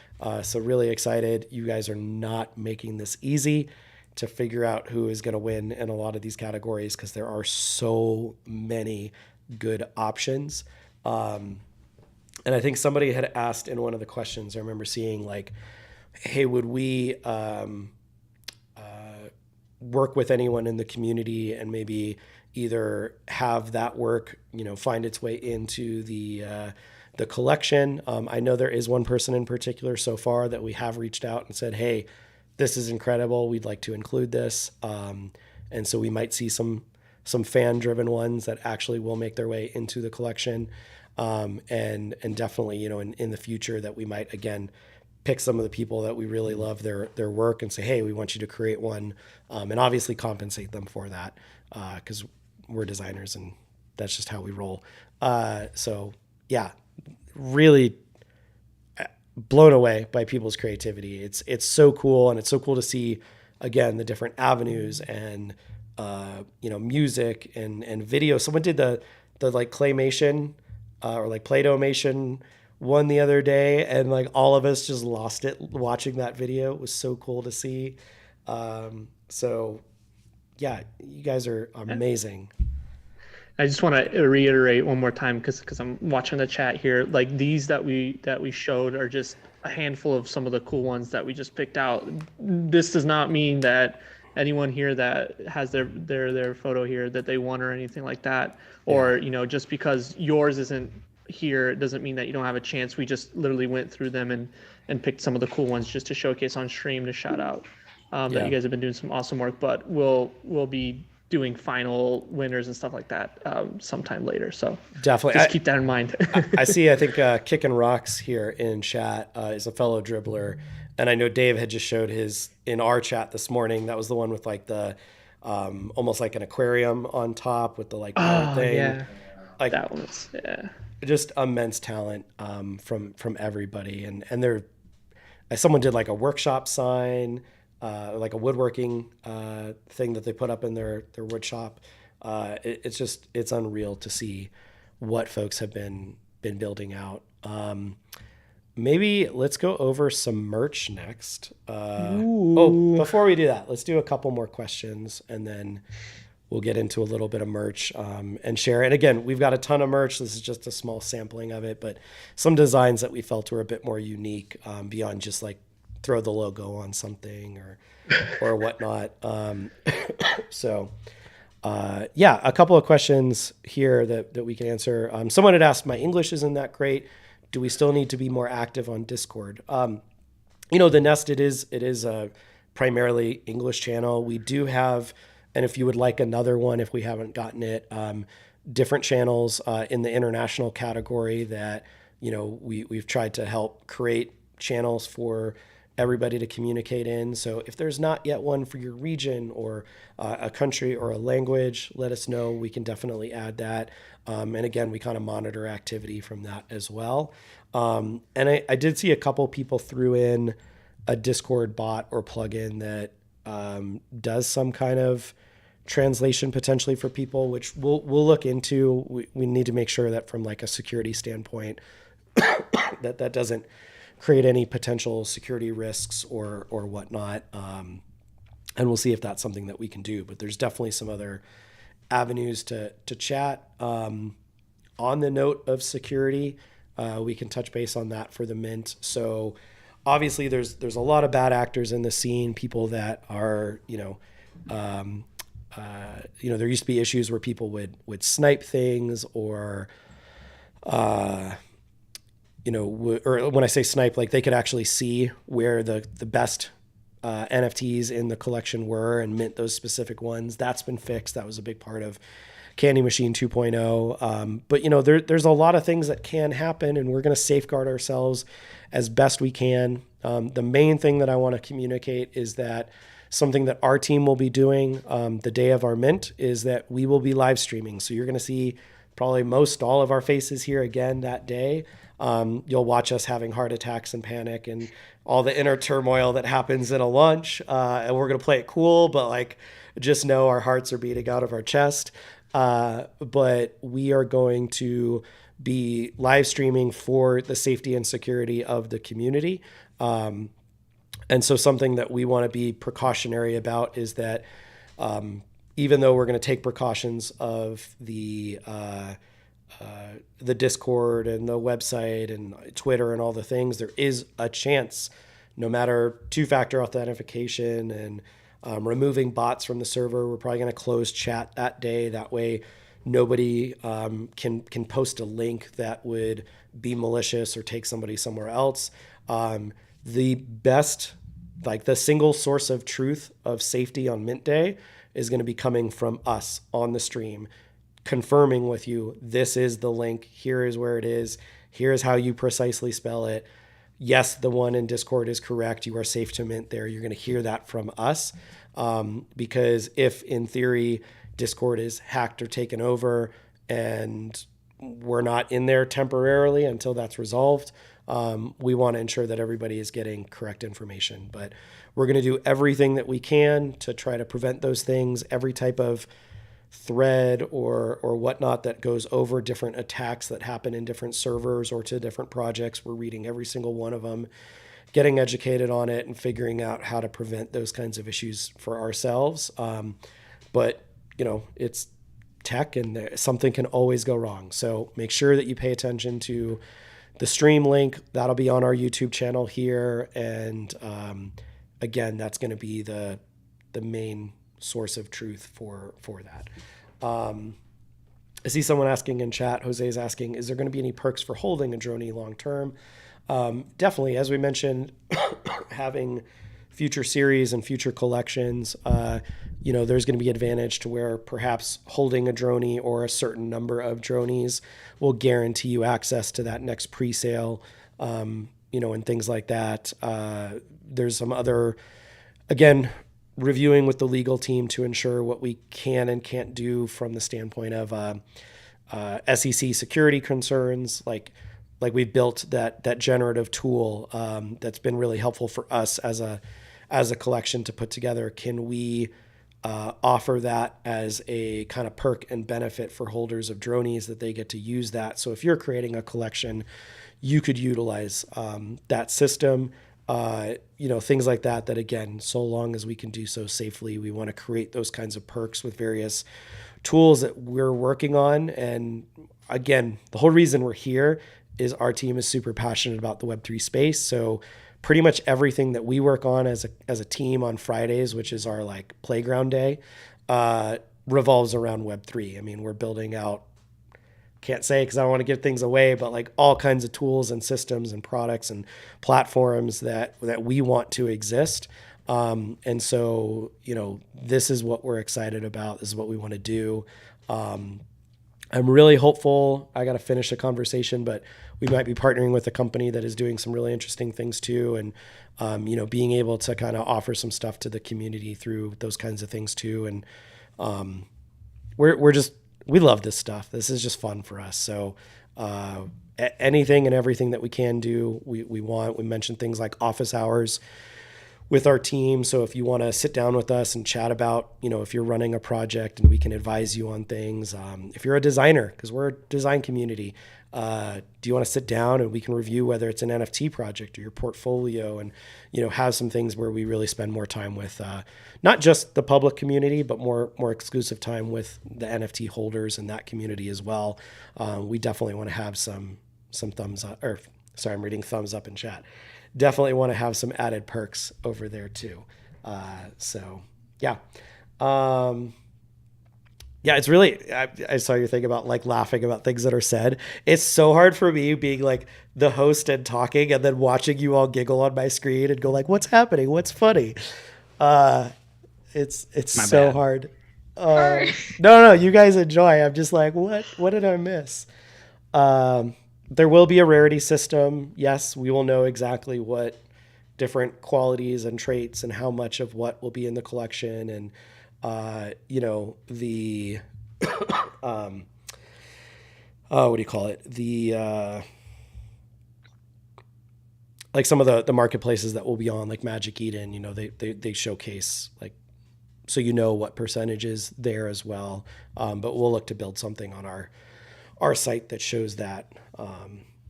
So really excited. You guys are not making this easy to figure out who is going to win in a lot of these categories because there are so many good options. And I think somebody had asked in one of the questions, I remember seeing like, hey, would we work with anyone in the community and maybe either have that work, find its way into the collection. I know there is one person in particular so far that we have reached out and said, hey, this is incredible. We'd like to include this. And so we might see some fan-driven ones that actually will make their way into the collection. And definitely, in the future that we might, again, pick some of the people that we really love their work and say, hey, we want you to create one. And obviously compensate them for that because we're designers and that's just how we roll. So yeah, really blown away by people's creativity. It's so cool, and it's so cool to see again the different avenues and music and video. Someone did the like claymation or like Play-Doh-mation one the other day, and like all of us just lost it watching that video. It was so cool to see. So yeah, you guys are amazing. I just want to reiterate one more time because I'm watching the chat here. Like these that we showed are just a handful of some of the cool ones that we just picked out. This does not mean that anyone here that has their photo here that they won or anything like that. Or just because yours isn't here, it doesn't mean that you don't have a chance. We just literally went through them and picked some of the cool ones just to showcase on stream to shout out that you guys have been doing some awesome work. But we'll be doing final winners and stuff like that sometime later. So definitely just keep that in mind. I think Kicking Rocks here in chat is a fellow dribbler. And I know Dave had just showed his in our chat this morning. That was the one with like the almost like an aquarium on top with the like power thing. Yeah. Like that one's just immense talent from everybody. And there someone did like a workshop sign, like a woodworking thing that they put up in their wood shop. It's unreal to see what folks have been building out. Maybe let's go over some merch next. Before we do that, let's do a couple more questions and then we'll get into a little bit of merch and share. And again, we've got a ton of merch. This is just a small sampling of it, but some designs that we felt were a bit more unique beyond just like throw the logo on something or whatnot. A couple of questions here that we can answer. Someone had asked, my English isn't that great. Do we still need to be more active on Discord? The Nest, it is a primarily English channel. We do have, and if you would like another one, if we haven't gotten it, different channels in the international category that, we've tried to help create channels for everybody to communicate in. So if there's not yet one for your region or a country or a language, let us know. We can definitely add that. And again, we kind of monitor activity from that as well. And I did see a couple people threw in a Discord bot or plugin that does some kind of translation potentially for people, which we'll look into. We need to make sure that from like a security standpoint that doesn't create any potential security risks or whatnot. And we'll see if that's something that we can do, but there's definitely some other avenues to chat. On the note of security, we can touch base on that for the Mint. So obviously there's a lot of bad actors in the scene, people that are, there used to be issues where people would snipe things or when I say snipe, like they could actually see where the best NFTs in the collection were and mint those specific ones. That's been fixed. That was a big part of Candy Machine 2.0. But there's a lot of things that can happen, and we're going to safeguard ourselves as best we can. The main thing that I want to communicate is that something that our team will be doing the day of our mint is that we will be live streaming. So you're going to see probably most all of our faces here again that day. You'll watch us having heart attacks and panic and all the inner turmoil that happens in a lunch. And we're going to play it cool, but like, just know our hearts are beating out of our chest. But we are going to be live streaming for the safety and security of the community. And so something that we want to be precautionary about is that even though we're going to take precautions of the Discord and the website and Twitter and all the things, there is a chance, no matter two-factor authentication and removing bots from the server, we're probably going to close chat that day. That way nobody can post a link that would be malicious or take somebody somewhere else. The best, like the single source of truth of safety on Mint Day is going to be coming from us on the stream, confirming with you, this is the link, here is where it is, here's how you precisely spell it. Yes, the one in Discord is correct. You are safe to mint there. You're going to hear that from us because if in theory Discord is hacked or taken over and we're not in there temporarily until that's resolved. We want to ensure that everybody is getting correct information, but we're going to do everything that we can to try to prevent those things. Every type of thread or whatnot that goes over different attacks that happen in different servers or to different projects, we're reading every single one of them, getting educated on it, and figuring out how to prevent those kinds of issues for ourselves. But it's tech, and something can always go wrong. So make sure that you pay attention to the stream link. That'll be on our YouTube channel here. And again, that's going to be the main source of truth for that. I see someone asking in chat, Jose's asking, is there going to be any perks for holding a Droney long term? Definitely, as we mentioned, having future series and future collections, there's going to be advantage to where perhaps holding a Droney or a certain number of Dronies will guarantee you access to that next pre-sale, and things like that. There's some other, again, reviewing with the legal team to ensure what we can and can't do from the standpoint of SEC security concerns. Like we've built that generative tool that's been really helpful for us as a collection to put together. Can we offer that as a kind of perk and benefit for holders of Dronies, that they get to use that? So if you're creating a collection, you could utilize that system. Things like that, again, so long as we can do so safely, we want to create those kinds of perks with various tools that we're working on. And again, the whole reason we're here is our team is super passionate about the Web3 space. So pretty much everything that we work on as a team on Fridays, which is our like playground day, revolves around Web3. I mean, we're building out, can't say because I don't want to give things away, but like all kinds of tools and systems and products and platforms that we want to exist. And so, this is what we're excited about. This is what we want to do. I'm really hopeful. I got to finish the conversation, but we might be partnering with a company that is doing some really interesting things too. And, being able to kind of offer some stuff to the community through those kinds of things too. And we love this stuff. This is just fun for us. So anything and everything that we can do, we want. We mentioned things like office hours with our team. So if you want to sit down with us and chat about, if you're running a project, and we can advise you on things. If you're a designer, because we're a design community, do you want to sit down and we can review whether it's an NFT project or your portfolio, and, have some things where we really spend more time with not just the public community, but more exclusive time with the NFT holders and that community as well. We definitely want to have some thumbs up, or sorry, I'm reading thumbs up in chat. Definitely want to have some added perks over there too. So yeah. Yeah, it's really, I saw your thing about like laughing about things that are said. It's so hard for me being like the host and talking, and then watching you all giggle on my screen and go like, what's happening? What's funny? It's so hard. No, you guys enjoy. I'm just like, what did I miss? There will be a rarity system. Yes, we will know exactly what different qualities and traits and how much of what will be in the collection. And, the, what do you call it? The, like some of the marketplaces that will be on, like Magic Eden, they showcase like, so what percentage is there as well. But we'll look to build something on our site that shows that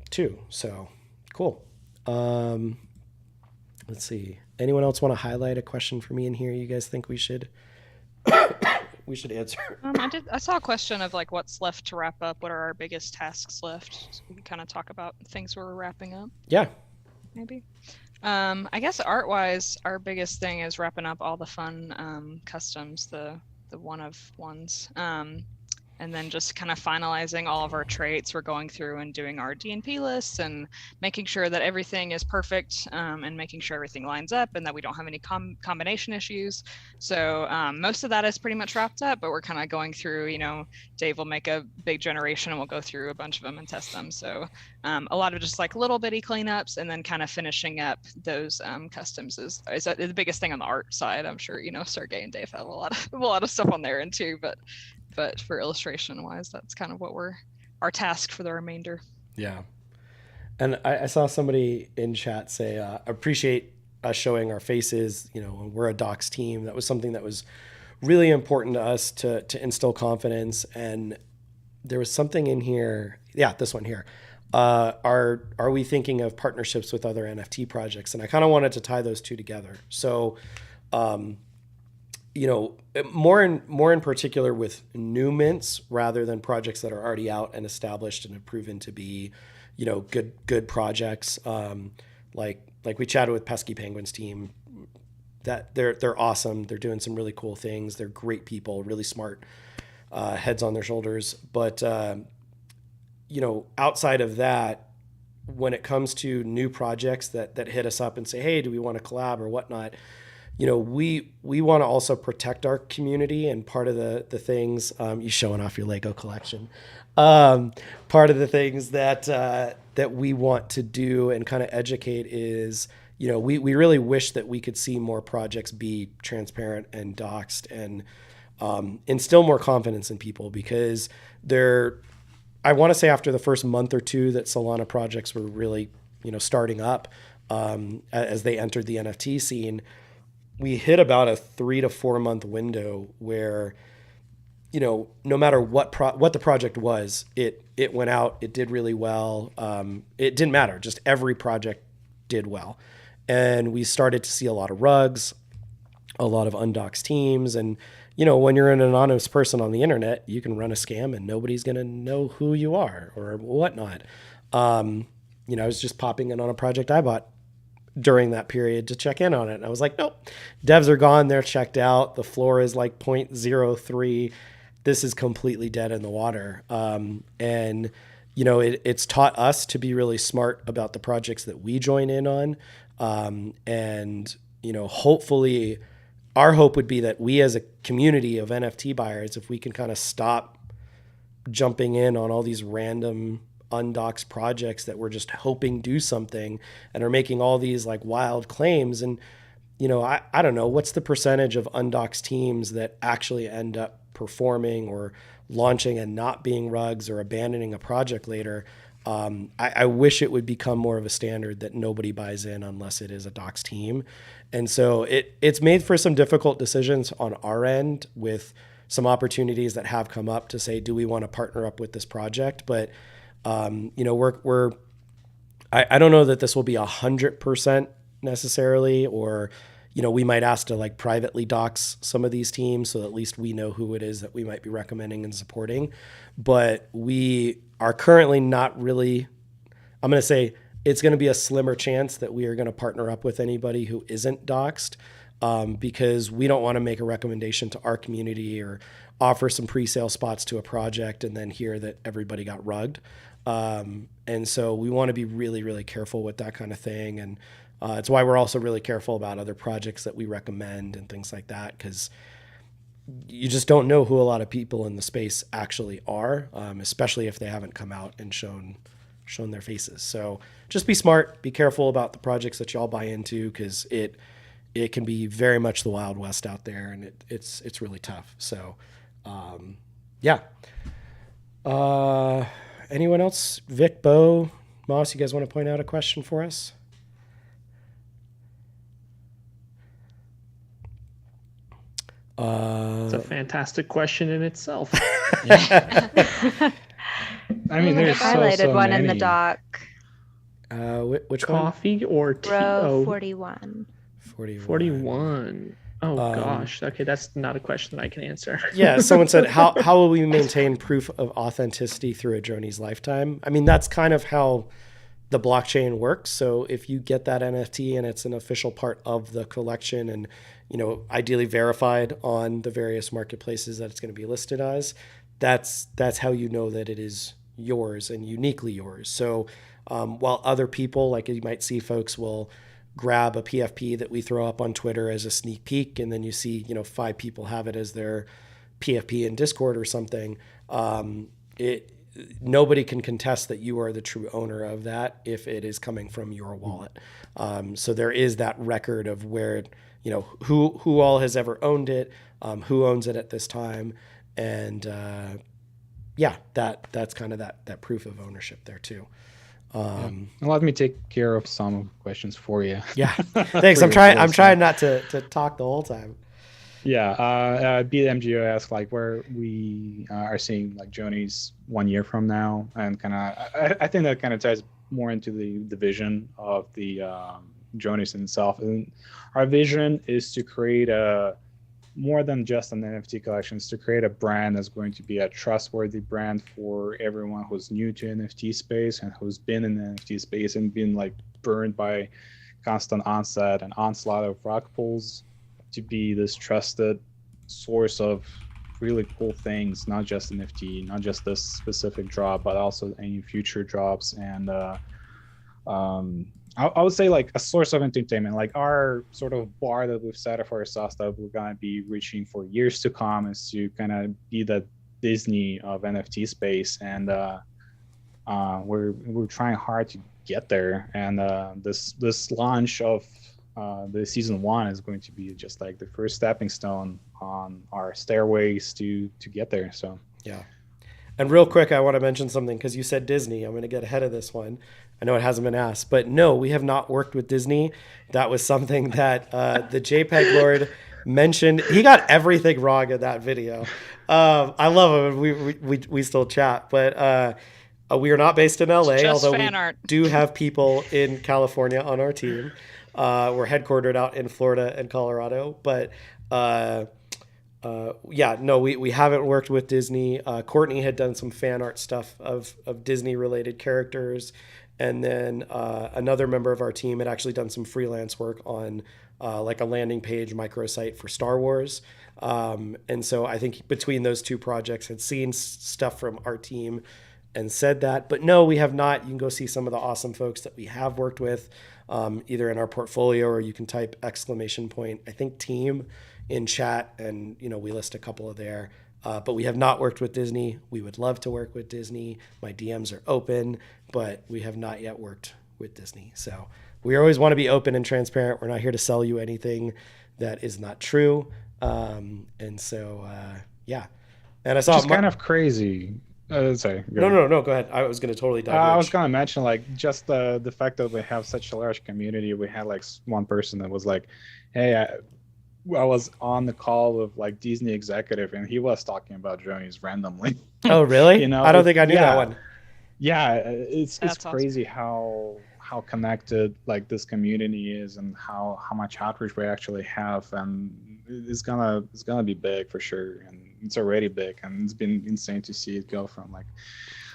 too. So cool. Let's see. Anyone else want to highlight a question for me in here you guys think we should answer? I saw a question of like what's left to wrap up. What are our biggest tasks left? So we can kind of talk about things we're wrapping up. Yeah. Maybe. I guess art-wise, our biggest thing is wrapping up all the fun customs, the one of ones. And then just kind of finalizing all of our traits. We're going through and doing our DNP lists and making sure that everything is perfect, and making sure everything lines up and that we don't have any combination issues. So most of that is pretty much wrapped up, but we're kind of going through, Dave will make a big generation and we'll go through a bunch of them and test them. So a lot of just like little bitty cleanups, and then kind of finishing up those customs is the biggest thing on the art side. I'm sure, Sergey and Dave have a lot of stuff on their end too, but for illustration wise, that's kind of what we're our task for the remainder. Yeah. And I saw somebody in chat say, appreciate us showing our faces, when we're a docs team. That was something that was really important to us to instill confidence. And there was something in here. Yeah, this one here. Are we thinking of partnerships with other NFT projects? And I kind of wanted to tie those two together. So, more in particular with new mints rather than projects that are already out and established and have proven to be, good projects. Like we chatted with Pesky Penguins team, that they're awesome. They're doing some really cool things. They're great people, really smart, heads on their shoulders. But outside of that, when it comes to new projects that hit us up and say, hey, do we want to collab or whatnot? We want to also protect our community, and part of the things, you showing off your Lego collection. Part of the things that we want to do and kind of educate is, we really wish that we could see more projects be transparent and doxed and instill more confidence in people, because I want to say after the first month or two that Solana projects were really, starting up as they entered the NFT scene, we hit about a 3 to 4 month window where, no matter what the project was, it went out, it did really well. It didn't matter, just every project did well. And we started to see a lot of rugs, a lot of undoxed teams. And, when you're an anonymous person on the internet, you can run a scam and nobody's going to know who you are or whatnot. I was just popping in on a project I bought during that period to check in on it. And I was like, nope, devs are gone. They're checked out. The floor is like 0.03. This is completely dead in the water. It's taught us to be really smart about the projects that we join in on. Hopefully our hope would be that we as a community of NFT buyers, if we can kind of stop jumping in on all these random undoxed projects that we're just hoping do something and are making all these like wild claims. And, I don't know, what's the percentage of undoxed teams that actually end up performing or launching and not being rugs or abandoning a project later? I wish it would become more of a standard that nobody buys in unless it is a docs team. And so it's made for some difficult decisions on our end with some opportunities that have come up to say, do we want to partner up with this project? But, I don't know that this will be 100% necessarily, or, we might ask to like privately dox some of these teams so at least we know who it is that we might be recommending and supporting. But we are currently not really, I'm going to say it's going to be a slimmer chance that we are going to partner up with anybody who isn't doxed, because we don't want to make a recommendation to our community or offer some pre-sale spots to a project and then hear that everybody got rugged. And so we want to be really, really careful with that kind of thing. And it's why we're also really careful about other projects that we recommend and things like that, because you just don't know who a lot of people in the space actually are, especially if they haven't come out and shown their faces. So just be smart, be careful about the projects that y'all buy into, because it can be very much the Wild West out there, and it's really tough. So yeah. Anyone else? Vic, Bo, Moss, you guys want to point out a question for us? It's a fantastic question in itself. I mean, there's highlighted one many. in the doc. Which one? Coffee or tea? Row 41. 41. Oh gosh. Okay, that's not a question that I can answer. Yeah, someone said, how will we maintain proof of authenticity through a Droney's lifetime? I mean, that's kind of how the blockchain works. So if you get that NFT and it's an official part of the collection and, ideally verified on the various marketplaces that it's going to be listed as, that's how you know that it is yours and uniquely yours. So while other people, like you might see folks will grab a PFP that we throw up on Twitter as a sneak peek, and then you see, 5 people have it as their PFP in Discord or something. Nobody can contest that you are the true owner of that if it is coming from your wallet. So there is that record of where, who all has ever owned it, who owns it at this time. And yeah, that's kind of that proof of ownership there too. And let me take care of some questions for you. Yeah, thanks. For I'm your trying. I'm voice, trying not to talk the whole time. Yeah, BMGO asked like where we are seeing like Dronies 1 year from now, and kind of I think that kind of ties more into the vision of the Dronies itself. And our vision is to create a more than just an NFT collection, is to create a brand that's going to be a trustworthy brand for everyone who's new to NFT space and who's been in the NFT space and been like burned by constant onset and onslaught of rug pulls, to be this trusted source of really cool things, not just NFT, not just this specific drop, but also any future drops. And I would say like a source of entertainment, like our sort of bar that we've set for ourselves that we're gonna be reaching for years to come, is to kind of be the Disney of NFT space. And we're trying hard to get there. And this launch of the season 1 is going to be just like the first stepping stone on our stairways to get there. So yeah. And real quick, I want to mention something because you said Disney. I'm going to get ahead of this one. I know it hasn't been asked, but no, we have not worked with Disney. That was something that the JPEG Lord mentioned. He got everything wrong in that video. I love him. We still chat, but we are not based in LA, Just although fan we art. do have people in California on our team. We're headquartered out in Florida and Colorado, but yeah, no, we haven't worked with Disney. Courtney had done some fan art stuff of Disney related characters. And then another member of our team had actually done some freelance work on like a landing page microsite for Star Wars. And so I think between those two projects had seen stuff from our team and said that. But no, we have not. You can go see some of the awesome folks that we have worked with, either in our portfolio, or you can type exclamation point, I think, team in chat, and we list a couple of there. But we have not worked with Disney. We would love to work with Disney. My DMs are open, but we have not yet worked with Disney. So we always want to be open and transparent. We're not here to sell you anything that is not true. And so, yeah. And I saw it's kind of crazy. Sorry. No. Go ahead. I was going to totally diverge. I was going to mention like just the fact that we have such a large community. We had like one person that was like, "Hey, I was on the call with like Disney executive, and he was talking about Dronies randomly." Oh, really? I don't think I knew that one. Yeah, it's That's crazy how connected like this community is, and how much outreach we actually have, and it's gonna be big for sure, and it's already big, and it's been insane to see it go from like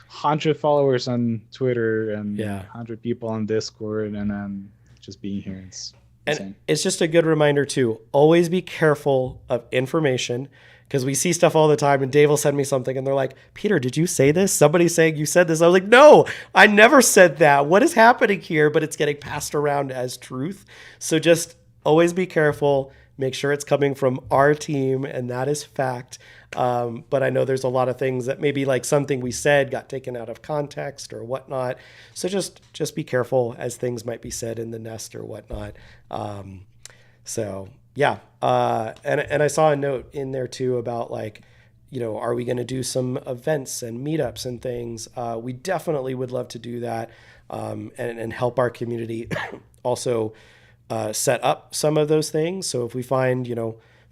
100 followers on Twitter and 100 people on Discord, and then just being here. And it's just a good reminder too, always be careful of information, because we see stuff all the time, and Dave will send me something and they're like, "Peter, did you say this? Somebody's saying you said this." I was like, "No, I never said that. What is happening here?" But it's getting passed around as truth. So just always be careful. Make sure it's coming from our team, and that is fact. But I know there's a lot of things that maybe like something we said got taken out of context or whatnot. So just be careful as things might be said in the nest or whatnot. So yeah. And I saw a note in there too about like, are we going to do some events and meetups and things? We definitely would love to do that, and help our community also set up some of those things. So if we find,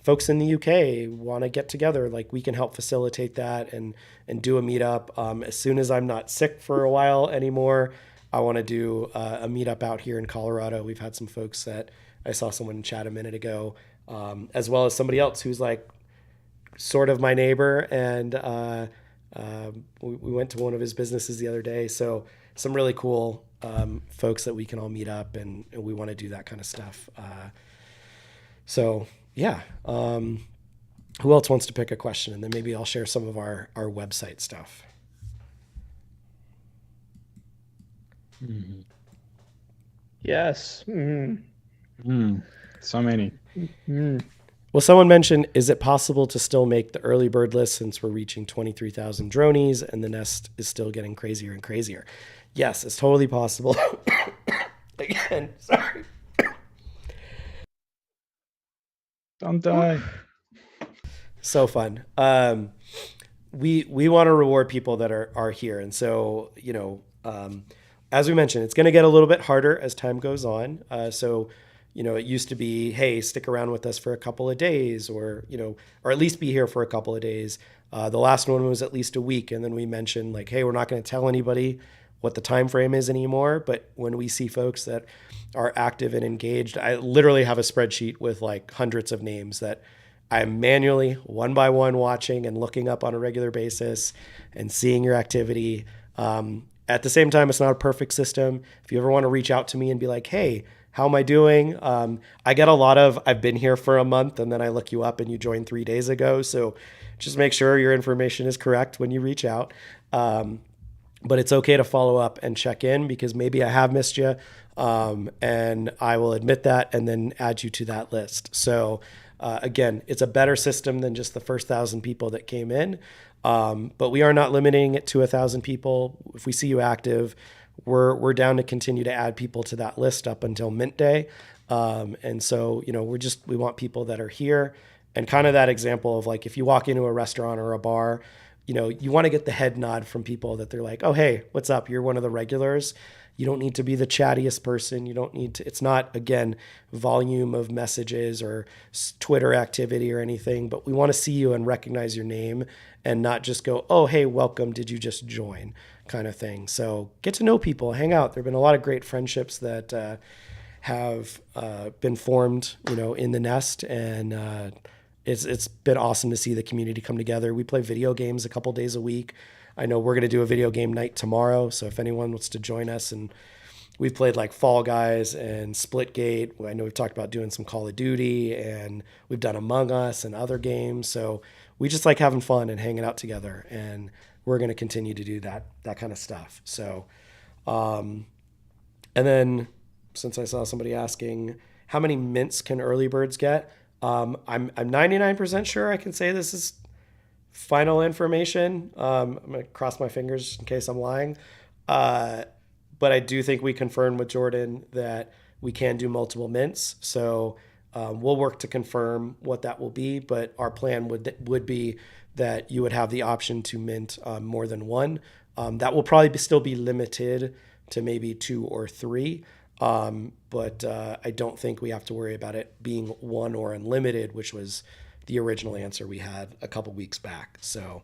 folks in the UK want to get together, like we can help facilitate that and do a meetup. As soon as I'm not sick for a while anymore, I want to do a meetup out here in Colorado. We've had some folks that I saw someone in chat a minute ago, as well as somebody else who's like sort of my neighbor. And we went to one of his businesses the other day. So some really cool folks that we can all meet up, and we want to do that kind of stuff. So yeah. Who else wants to pick a question? And then maybe I'll share some of our website stuff. Mm-hmm. Yes. So many. Well, someone mentioned, is it possible to still make the early bird list since we're reaching 23,000 Dronies and the nest is still getting crazier and crazier? Yes, it's totally possible. Again, sorry. Don't die. So fun. we want to reward people that are here. And so, as we mentioned, it's going to get a little bit harder as time goes on. So, it used to be, hey, stick around with us for a couple of days, or at least be here for a couple of days. The last one was at least a week. And then we mentioned like, hey, we're not going to tell anybody what the time frame is anymore. But when we see folks that are active and engaged, I literally have a spreadsheet with like hundreds of names that I'm manually one by one watching and looking up on a regular basis and seeing your activity. At the same time, it's not a perfect system. If you ever want to reach out to me and be like, hey, how am I doing? I get a lot of, I've been here for a month, and then I look you up and you joined 3 days ago. So just make sure your information is correct when you reach out. But it's okay to follow up and check in, because maybe I have missed you. And I will admit that and then add you to that list. So again, it's a better system than just the first 1,000 people that came in. But we are not limiting it to 1,000 people. If we see you active, we're down to continue to add people to that list up until mint day. And so, we want people that are here, and kind of that example of like, if you walk into a restaurant or a bar, you want to get the head nod from people that they're like, oh, hey, what's up? You're one of the regulars. You don't need to be the chattiest person. You don't need to, it's not, again, volume of messages or Twitter activity or anything, but we want to see you and recognize your name, and not just go, oh, hey, welcome. Did you just join? Kind of thing. So get to know people, hang out. There've been a lot of great friendships that have been formed, in the nest, and it's been awesome to see the community come together. We play video games a couple days a week. I know we're going to do a video game night tomorrow. So if anyone wants to join us, and we've played like Fall Guys and Splitgate. I know we've talked about doing some Call of Duty, and we've done Among Us and other games. So we just like having fun and hanging out together, and we're going to continue to do that kind of stuff. So, and then since I saw somebody asking how many mints can early birds get, I'm 99% sure I can say this is final information. I'm going to cross my fingers in case I'm lying. But I do think we confirmed with Jordan that we can do multiple mints. So we'll work to confirm what that will be. But our plan would be that you would have the option to mint more than one. That will probably still be limited to maybe 2 or 3. But I don't think we have to worry about it being 1 or unlimited, which was the original answer we had a couple weeks back. So,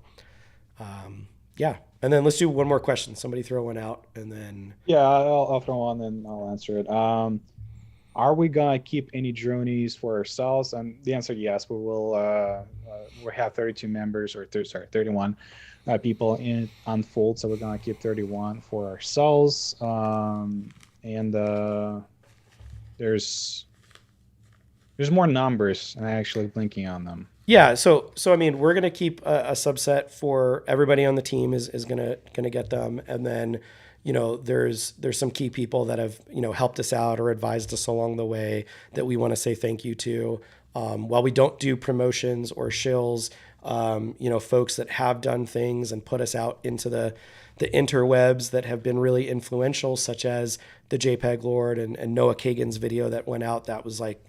yeah. And then let's do one more question. Somebody throw one out, and then. Yeah, I'll throw one and I'll answer it. Are we gonna keep any Dronies for ourselves? And the answer, yes. We will. We have 32 members, or 31 people in Unfold, so we're gonna keep 31 for ourselves. And there's more numbers. I'm actually blinking on them. Yeah, so I mean, we're gonna keep a subset for everybody on the team is gonna get them, and then there's some key people that have helped us out or advised us along the way that we want to say thank you to. While we don't do promotions or shills, folks that have done things and put us out into the interwebs that have been really influential, such as the JPEG Lord and Noah Kagan's video that went out. That was like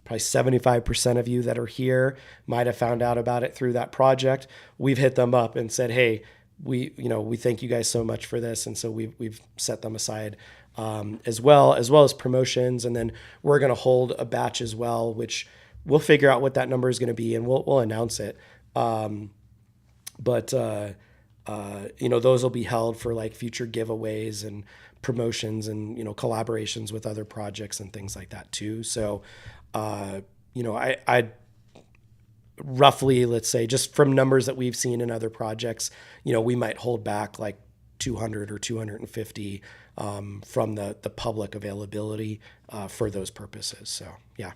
probably 75% of you that are here might have found out about it through that project. We've hit them up and said, hey, we thank you guys so much for this. And so we've set them aside as well as promotions. And then we're going to hold a batch as well, which we'll figure out what that number is going to be, and we'll announce it. But those will be held for like future giveaways and promotions and, collaborations with other projects and things like that too. So, I roughly, let's say, just from numbers that we've seen in other projects, we might hold back like 200 or 250 from the public availability for those purposes. So, yeah.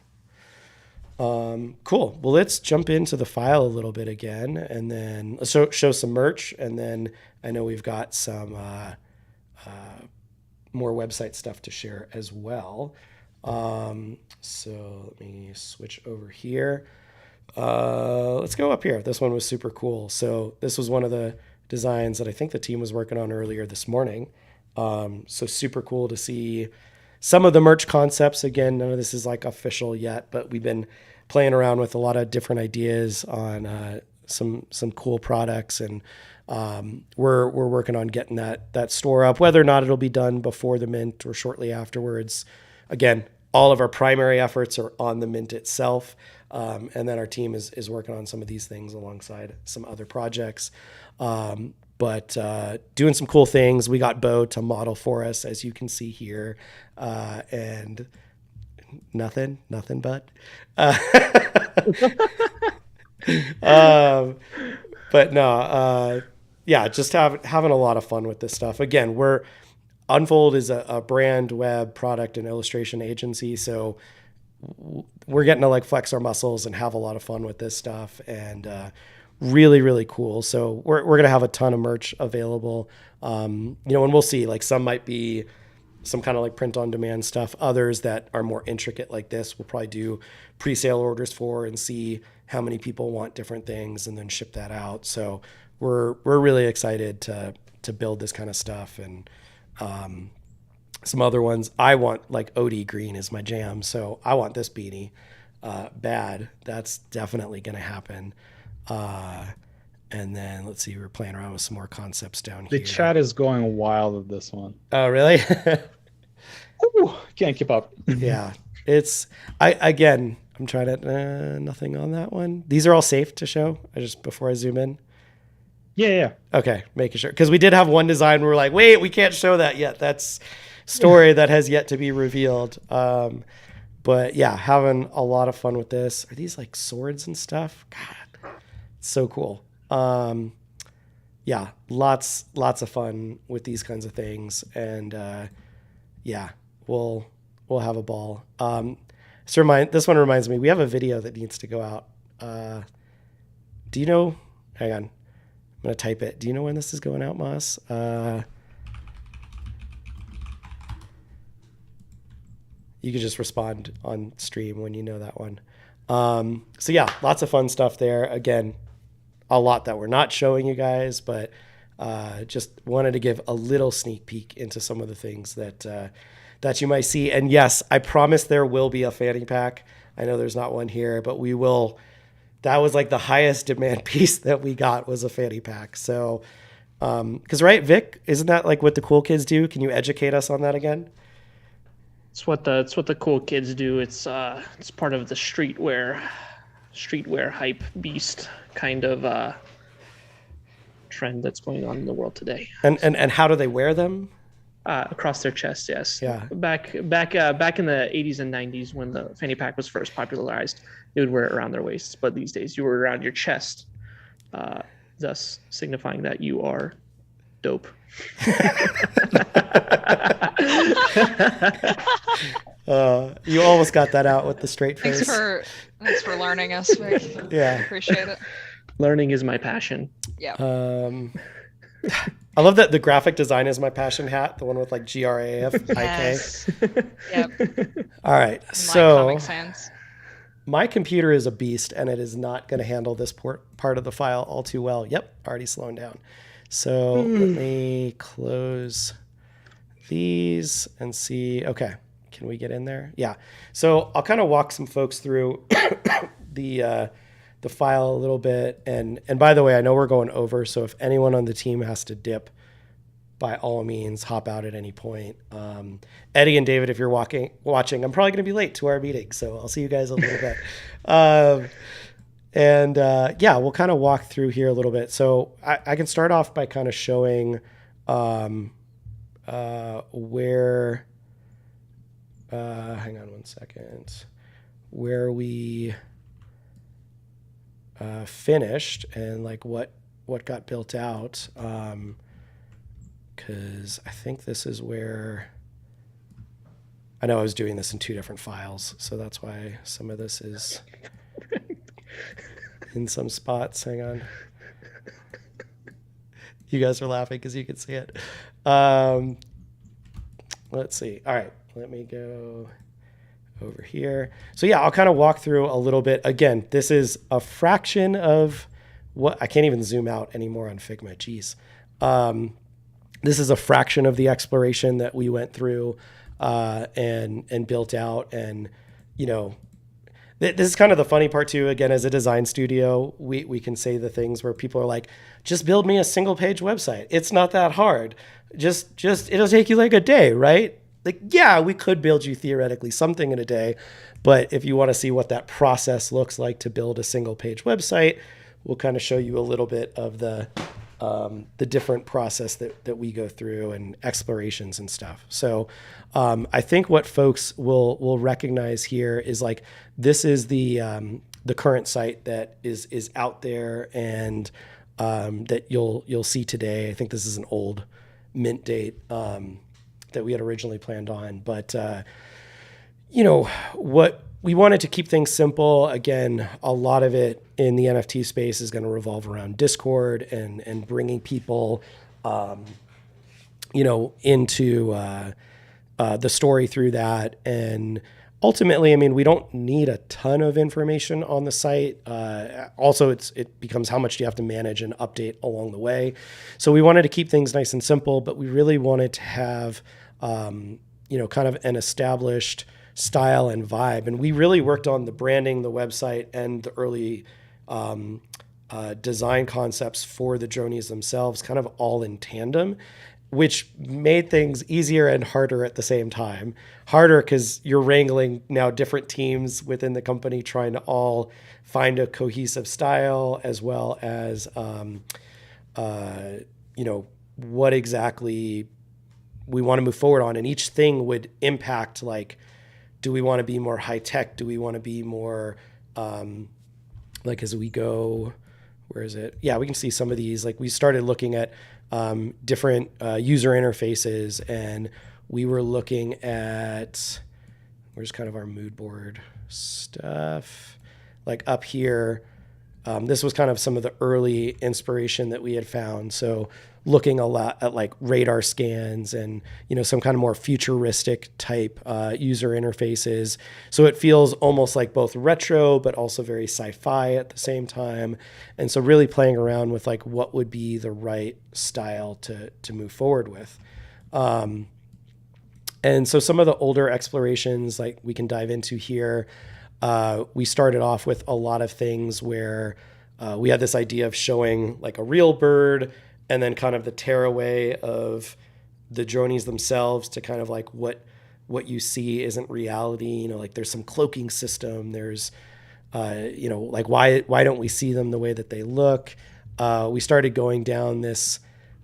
Cool. Well, let's jump into the file a little bit again, and then let's show some merch. And then I know we've got some more website stuff to share as well. So let me switch over here. Let's go up here. This one was super cool. So this was one of the designs that I think the team was working on earlier this morning. So super cool to see some of the merch concepts. Again, none of this is like official yet, but we've been playing around with a lot of different ideas on some cool products, and we're working on getting that store up. Whether or not it'll be done before the mint or shortly afterwards, again, all of our primary efforts are on the mint itself, and then our team is working on some of these things alongside some other projects. But doing some cool things. We got Bo to model for us, as you can see here, and nothing but. But no, yeah, just having a lot of fun with this stuff. Again, Unfold is a brand, web, product, and illustration agency, so we're getting to like flex our muscles and have a lot of fun with this stuff, and really, really cool. So we're gonna have a ton of merch available, and we'll see. Like, some might be some kind of like print on demand stuff. Others that are more intricate like this, we'll probably do pre-sale orders for and see how many people want different things and then ship that out. So we're really excited to build this kind of stuff. And some other ones I want, like OD green is my jam. So I want this beanie bad. That's definitely going to happen. And then let's see, we're playing around with some more concepts down The here. chat is going wild with this one. Oh, really? Ooh, can't keep up. Yeah. I'm trying to, nothing on that one. These are all safe to show before I zoom in. Yeah. Okay. Making sure. Cause we did have one design where we're like, wait, we can't show that yet. That's story that has yet to be revealed. But yeah, having a lot of fun with this. Are these like swords and stuff? God, it's so cool. Yeah, lots of fun with these kinds of things. And, yeah, we'll have a ball. This one reminds me, we have a video that needs to go out. Do you know, hang on, I'm going to type it. Do you know when this is going out, Moss? You could just respond on stream when you know that one. So yeah, lots of fun stuff there. Again, a lot that we're not showing you guys, but just wanted to give a little sneak peek into some of the things that you might see. And yes, I promise there will be a fanny pack. I know there's not one here, but we will. That was like the highest demand piece that we got, was a fanny pack. So, because right, Vic, isn't that like what the cool kids do? Can you educate us on that again? It's what the cool kids do. It's part of the streetwear hype beast kind of trend that's going on in the world today. And how do they wear them? Across their chest, yes. Yeah. Back in the 80s and 90s, when the fanny pack was first popularized, they would wear it around their waists. But these days, you wear it around your chest, thus signifying that you are dope. You almost got that out with the straight face. Thanks for learning us, Vic. Yeah. Appreciate it. Learning is my passion. Yeah. I love that the graphic design is my passion hat, the one with like GRAFIK. Yes. Yep. All right. My So Comic Sans. my computer is a beast, and it is not going to handle this part of the file all too well. Yep, already slowing down. So let me close these and see. Okay, can we get in there? Yeah. So I'll kind of walk some folks through the file a little bit. And by the way, I know we're going over, so if anyone on the team has to dip, by all means, hop out at any point. Eddie and David, if you're watching, I'm probably going to be late to our meeting, so I'll see you guys a little bit. Yeah, we'll kind of walk through here a little bit. So I can start off by kind of showing where, hang on one second, where we finished and like what got built out. Because I think this is where, I know I was doing this in two different files, so that's why some of this is in some spots. Hang on. You guys are laughing because you can see it. Let's see. All right, let me go over here. So yeah, I'll kind of walk through a little bit. Again, this is a fraction of what, I can't even zoom out anymore on Figma. Jeez. This is a fraction of the exploration that we went through and built out. And, you know, This is kind of the funny part too. Again, as a design studio, we can say the things where people are like, just build me a single page website. It's not that hard. Just it'll take you like a day, right? Like, yeah, we could build you theoretically something in a day, but if you want to see what that process looks like to build a single page website, we'll kind of show you a little bit of the different process that we go through and explorations and stuff. So I think what folks will recognize here is like, this is the current site that is out there and that you'll see today. I think this is an old mint date that we had originally planned on, but what we wanted to keep things simple. Again, a lot of it in the NFT space is going to revolve around Discord and bringing people, into the story through that. And ultimately, I mean, we don't need a ton of information on the site. Also, it becomes how much do you have to manage and update along the way. So we wanted to keep things nice and simple, but we really wanted to have, kind of an established style and vibe. And we really worked on the branding, the website, and the early design concepts for the Dronies themselves, kind of all in tandem, which made things easier and harder at the same time. Harder because you're wrangling now different teams within the company, trying to all find a cohesive style, as well as, what exactly we want to move forward on. And each thing would impact, like, do we want to be more high tech? Do we want to be more, as we go, where is it? Yeah, we can see some of these. Like, we started looking at different user interfaces, and we were looking at, where's kind of our mood board stuff? Like up here, this was kind of some of the early inspiration that we had found. So looking a lot at like radar scans and, some kind of more futuristic type user interfaces. So it feels almost like both retro, but also very sci-fi at the same time. And so really playing around with like what would be the right style to move forward with. And so some of the older explorations, like we can dive into here. We started off with a lot of things where we had this idea of showing like a real bird, and then kind of the tearaway of the Dronies themselves to kind of like what you see isn't reality. Like there's some cloaking system. There's, like why don't we see them the way that they look? We started going down this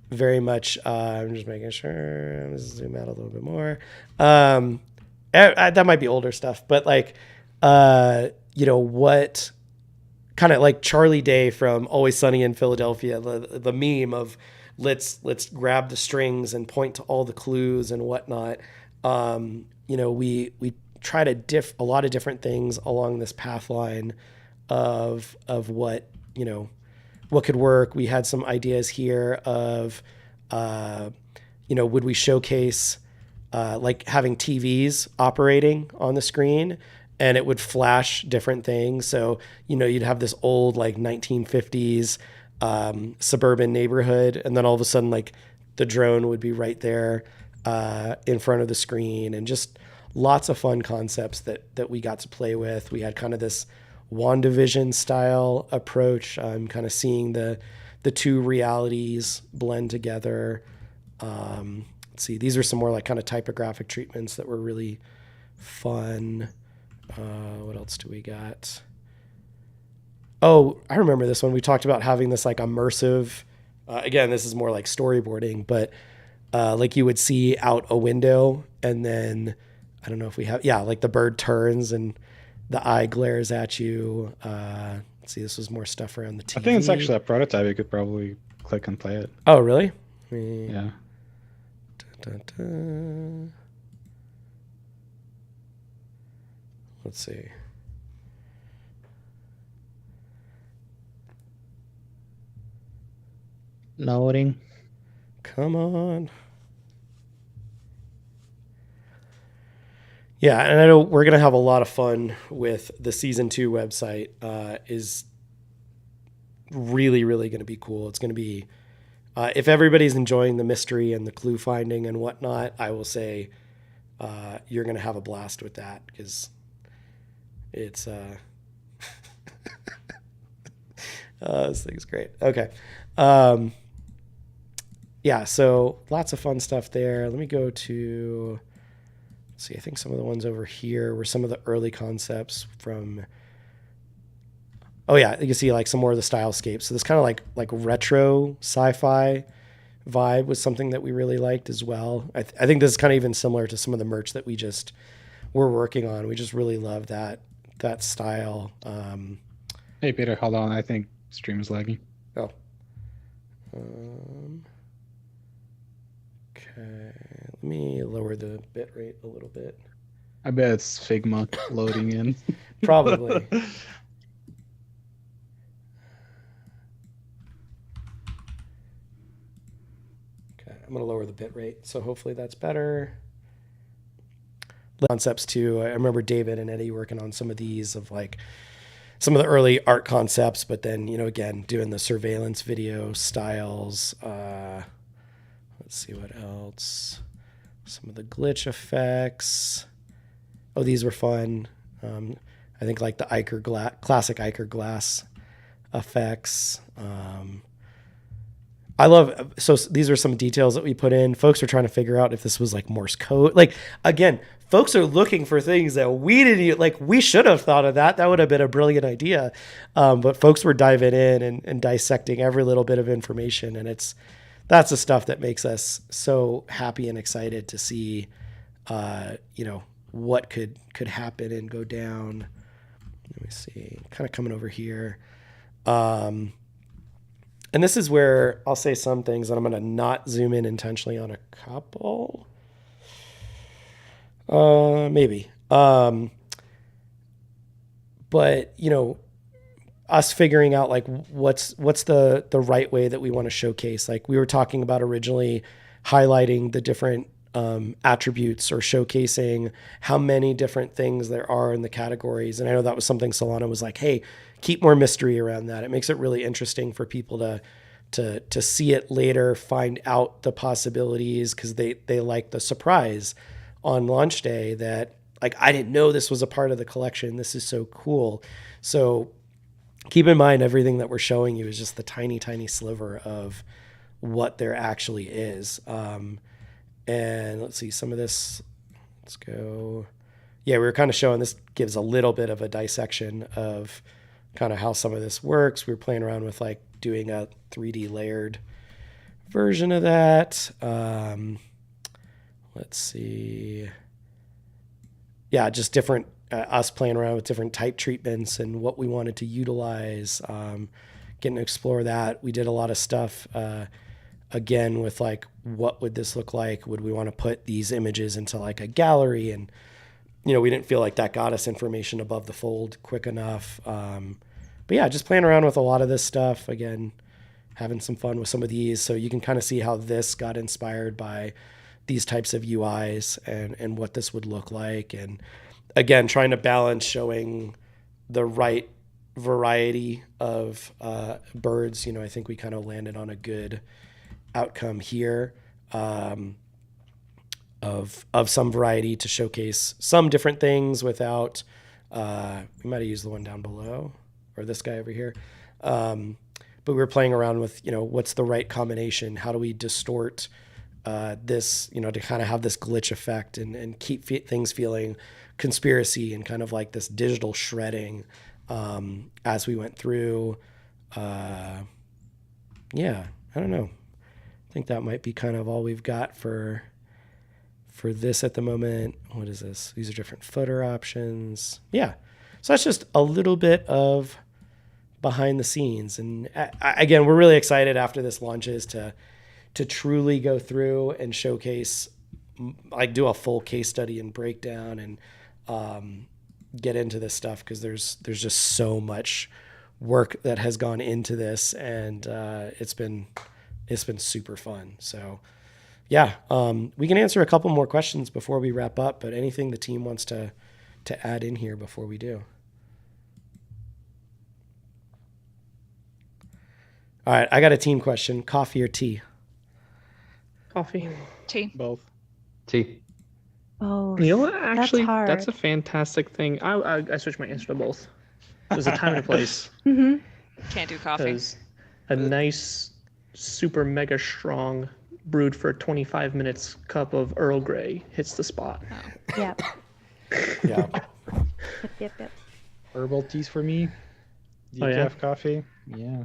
very much, I'm just making sure, I'm just zoom out a little bit more. That might be older stuff, but like, what kind of like Charlie Day from Always Sunny in Philadelphia, the meme of let's grab the strings and point to all the clues and whatnot. We try to a lot of different things along this path line of what, what could work. We had some ideas here of, would we showcase like having TVs operating on the screen, and it would flash different things. So, you'd have this old like 1950s suburban neighborhood, and then all of a sudden like the drone would be right there in front of the screen, and just lots of fun concepts that we got to play with. We had kind of this WandaVision style approach, kind of seeing the two realities blend together. Let's see, these are some more like kind of typographic treatments that were really fun. What else do we got? Oh, I remember this one. We talked about having this like immersive, again, this is more like storyboarding, but like you would see out a window, and then I don't know if we have, like the bird turns and the eye glares at you. Let's see, this was more stuff around the TV. I think it's actually a prototype. You could probably click and play it. Oh, really? Yeah. Dun, dun, dun. Let's see. Loading. Come on. Yeah, and I know we're going to have a lot of fun with the season 2 website. Is really, really going to be cool. It's going to be, if everybody's enjoying the mystery and the clue finding and whatnot, I will say you're going to have a blast with that, because it's This thing's great. Okay. Yeah, so lots of fun stuff there. Let me go to, let's see, I think some of the ones over here were some of the early concepts from, oh yeah, you can see like some more of the stylescapes. So this kind of like retro sci-fi vibe was something that we really liked as well. I think this is kind of even similar to some of the merch that we just were working on. We just really love that style. Hey, Peter, hold on. I think stream is lagging. Oh. Okay, let me lower the bit rate a little bit. I bet it's Figma loading in. Probably. Okay, I'm going to lower the bit rate, so hopefully that's better. Concepts too. I remember David and Eddie working on some of these of like some of the early art concepts, but then, you know, again, doing the surveillance video styles. Let's see what else. Some of the glitch effects. Oh, these were fun. I think like the classic Iker glass effects. I love, so these are some details that we put in. Folks are trying to figure out if this was like Morse code. Like, again, folks are looking for things that we didn't even, like, we should have thought of that. That would have been a brilliant idea. But folks were diving in and dissecting every little bit of information. And that's the stuff that makes us so happy and excited to see, you know, what could happen and go down. Let me see, kind of coming over here. And this is where I'll say some things and I'm going to not zoom in intentionally on a couple. Maybe. But, you know, us figuring out like what's the right way that we want to showcase. Like we were talking about originally highlighting the different attributes or showcasing how many different things there are in the categories. And I know that was something Solana was like, hey, keep more mystery around that. It makes it really interesting for people to see it later, find out the possibilities, because they like the surprise on launch day that like, I didn't know this was a part of the collection. This is so cool. So keep in mind, everything that we're showing you is just the tiny, tiny sliver of what there actually is. And let's see some of this. Let's go. Yeah, we were kind of showing, this gives a little bit of a dissection of kind of how some of this works. We were playing around with like doing a 3D layered version of that. Let's see. Yeah, just different, us playing around with different type treatments and what we wanted to utilize, getting to explore that. We did a lot of stuff, again, with like, what would this look like? Would we want to put these images into like a gallery? And, you know, we didn't feel like that got us information above the fold quick enough. But yeah, just playing around with a lot of this stuff. Again, having some fun with some of these. So you can kind of see how this got inspired by these types of UIs and what this would look like. And again, trying to balance showing the right variety of birds. You know, I think we kind of landed on a good outcome here, of some variety to showcase some different things without, we might have used the one down below or this guy over here. But we were playing around with, you know, what's the right combination? How do we distort this, you know, to kind of have this glitch effect and keep things feeling conspiracy and kind of like this digital shredding as we went through. Yeah, I don't know. I think that might be kind of all we've got for this at the moment. What is this? These are different footer options. Yeah. So that's just a little bit of behind the scenes. And again, we're really excited after this launches to truly go through and showcase, like do a full case study and breakdown and get into this stuff, because there's just so much work that has gone into this, and it's been super fun. So yeah, we can answer a couple more questions before we wrap up, but anything the team wants to add in here before we do. All right, I got a team question. Coffee or tea? Coffee. Tea. Both. T. Oh, You know what? Actually, hard. that's a fantastic thing. I switched my answer to both. There's a time and a place. Mm-hmm. Can't do coffee. Because a nice, super mega strong, brewed for 25 minutes cup of Earl Grey hits the spot. Yep. Yeah. Yep. Herbal teas for me. Oh, Decaf yeah? coffee. Yeah.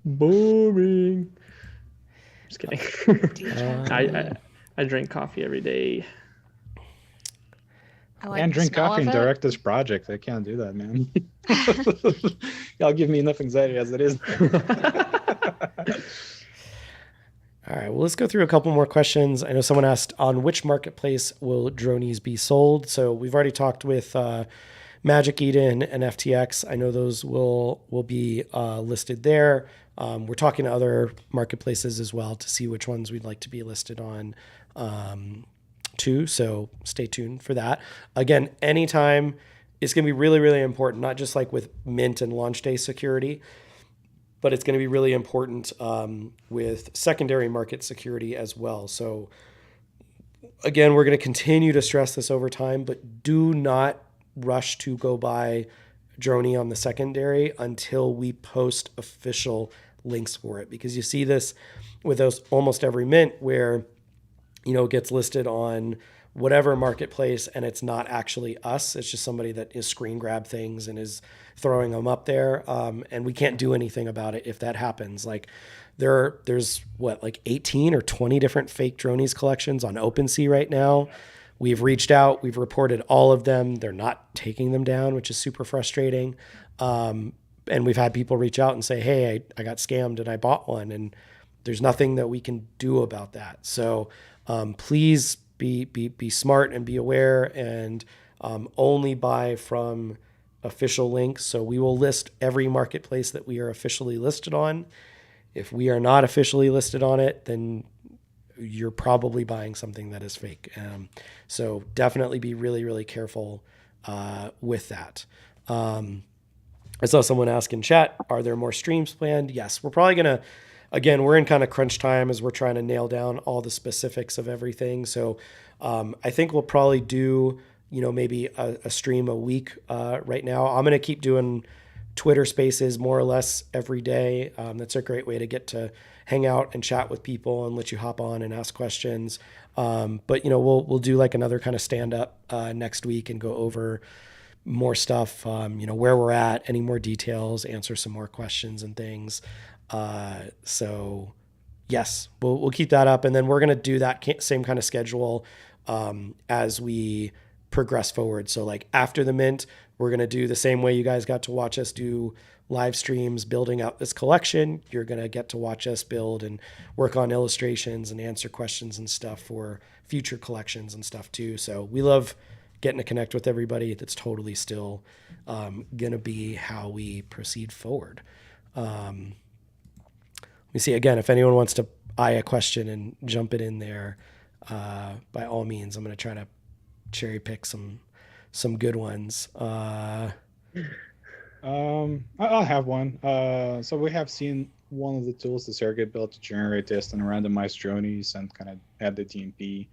Boring. Just kidding. Uh, I drink coffee every day. I like And the drink smell coffee of and it. direct this project. I can't do that, man. Y'all give me enough anxiety as it is. All right, well, let's go through a couple more questions. I know someone asked, on which marketplace will Dronies be sold? So we've already talked with Magic Eden and FTX. I know those will be listed there. We're talking to other marketplaces as well to see which ones we'd like to be listed on too. So stay tuned for that. Again, anytime, it's going to be really, really important, not just like with mint and launch day security, but it's going to be really important with secondary market security as well. So again, we're going to continue to stress this over time, but do not rush to go buy Droney on the secondary until we post official links for it, because you see this with those almost every mint where, you know, it gets listed on whatever marketplace and it's not actually us. It's just somebody that is screen grab things and is throwing them up there. And we can't do anything about it if that happens. Like there's what, like 18 or 20 different fake Dronies collections on OpenSea right now. We've reached out, we've reported all of them. They're not taking them down, which is super frustrating. And we've had people reach out and say, hey, I got scammed and I bought one. And there's nothing that we can do about that. So please be smart and be aware, and only buy from official links. So we will list every marketplace that we are officially listed on. If we are not officially listed on it, then you're probably buying something that is fake. So definitely be really, really careful with that. I saw someone ask in chat, are there more streams planned? Yes, we're probably going to, again, we're in kind of crunch time as we're trying to nail down all the specifics of everything. So I think we'll probably do, you know, maybe a stream a week right now. I'm going to keep doing Twitter spaces more or less every day. That's a great way to get to hang out and chat with people and let you hop on and ask questions. But, you know, we'll do like another kind of stand up next week and go over more stuff, you know, where we're at, any more details, answer some more questions and things. So yes, we'll keep that up. And then we're going to do that same kind of schedule as we progress forward. So like after the mint, we're going to do the same way you guys got to watch us do live streams building out this collection. You're going to get to watch us build and work on illustrations and answer questions and stuff for future collections and stuff too. So we love getting to connect with everybody. That's totally still going to be how we proceed forward. Let me see again, if anyone wants to eye a question and jump it in there, by all means. I'm going to try to cherry pick some good ones. I'll have one. So we have seen one of the tools the Surrogate built to generate test and randomize Dronies and kind of add the DMP.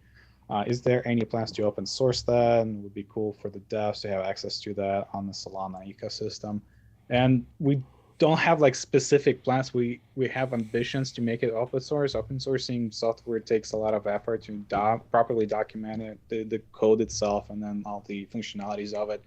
Is there any plans to open source that? And it would be cool for the devs to have access to that on the Solana ecosystem. And we don't have like specific plans. We have ambitions to make it open source. Open sourcing software takes a lot of effort to properly document it, the code itself, and then all the functionalities of it.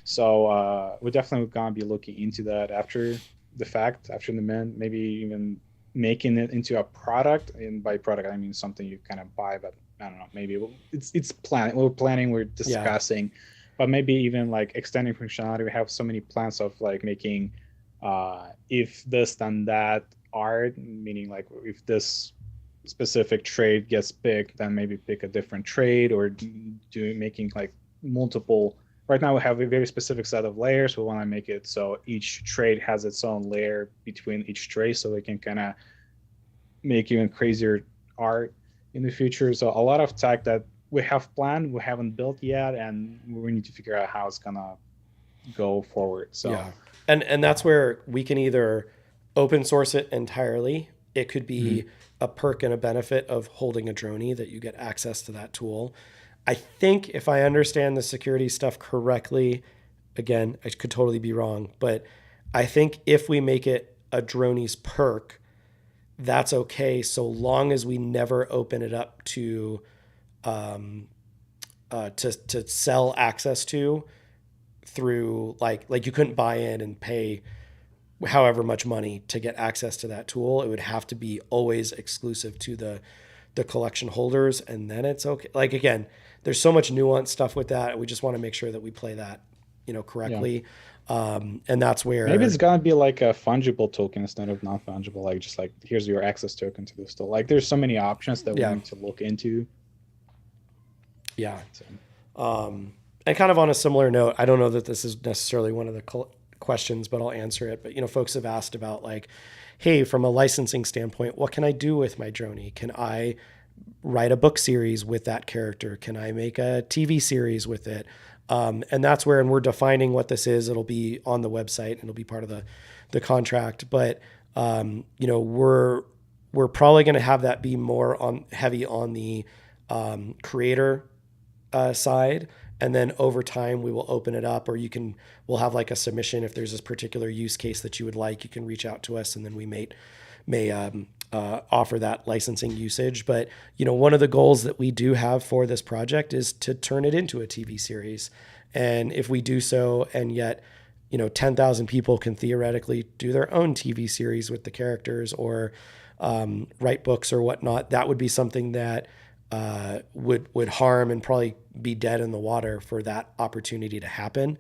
So we're definitely going to be looking into that after the fact, after the mint, maybe even making it into a product. And by product, I mean something you kind of buy, but I don't know, maybe it's planning. We're discussing, but maybe even like extending functionality. We have so many plans of like making if this then that art, meaning like if this specific trade gets picked, then maybe pick a different trade, or making like multiple. Right now we have a very specific set of layers. We want to make it so each trade has its own layer between each trade, so we can kind of make even crazier art in the future. So a lot of tech that we have planned, we haven't built yet, and we need to figure out how it's gonna go forward. So yeah, and that's where we can either open source it entirely. It could be a perk and a benefit of holding a Droney that you get access to that tool. I think if I understand the security stuff correctly, again, I could totally be wrong, but I think if we make it a Dronies perk, that's okay, so long as we never open it up to sell access to through like you couldn't buy in and pay however much money to get access to that tool. It would have to be always exclusive to the collection holders, and then it's okay. Like again, there's so much nuanced stuff with that. We just want to make sure that we play that, correctly. And that's where Maybe it's gonna be like a fungible token instead of non-fungible, like just like here's your access token to the store. Like there's so many options that we need to look into. Yeah. And kind of on a similar note, I don't know that this is necessarily one of the questions, but I'll answer it. But, folks have asked about like, hey, from a licensing standpoint, what can I do with my Droney? Can I write a book series with that character? Can I make a TV series with it? And that's where, and we're defining what this is. It'll be on the website and it'll be part of the contract. But, we're probably going to have that be more heavy on the creator side. And then over time, we will open it up, or we'll have like a submission. If there's this particular use case that you would like, you can reach out to us, and then we may offer that licensing usage. But, one of the goals that we do have for this project is to turn it into a TV series. And if we do so, and yet, 10,000 people can theoretically do their own TV series with the characters, or write books or whatnot, that would be something that would harm and probably be dead in the water for that opportunity to happen.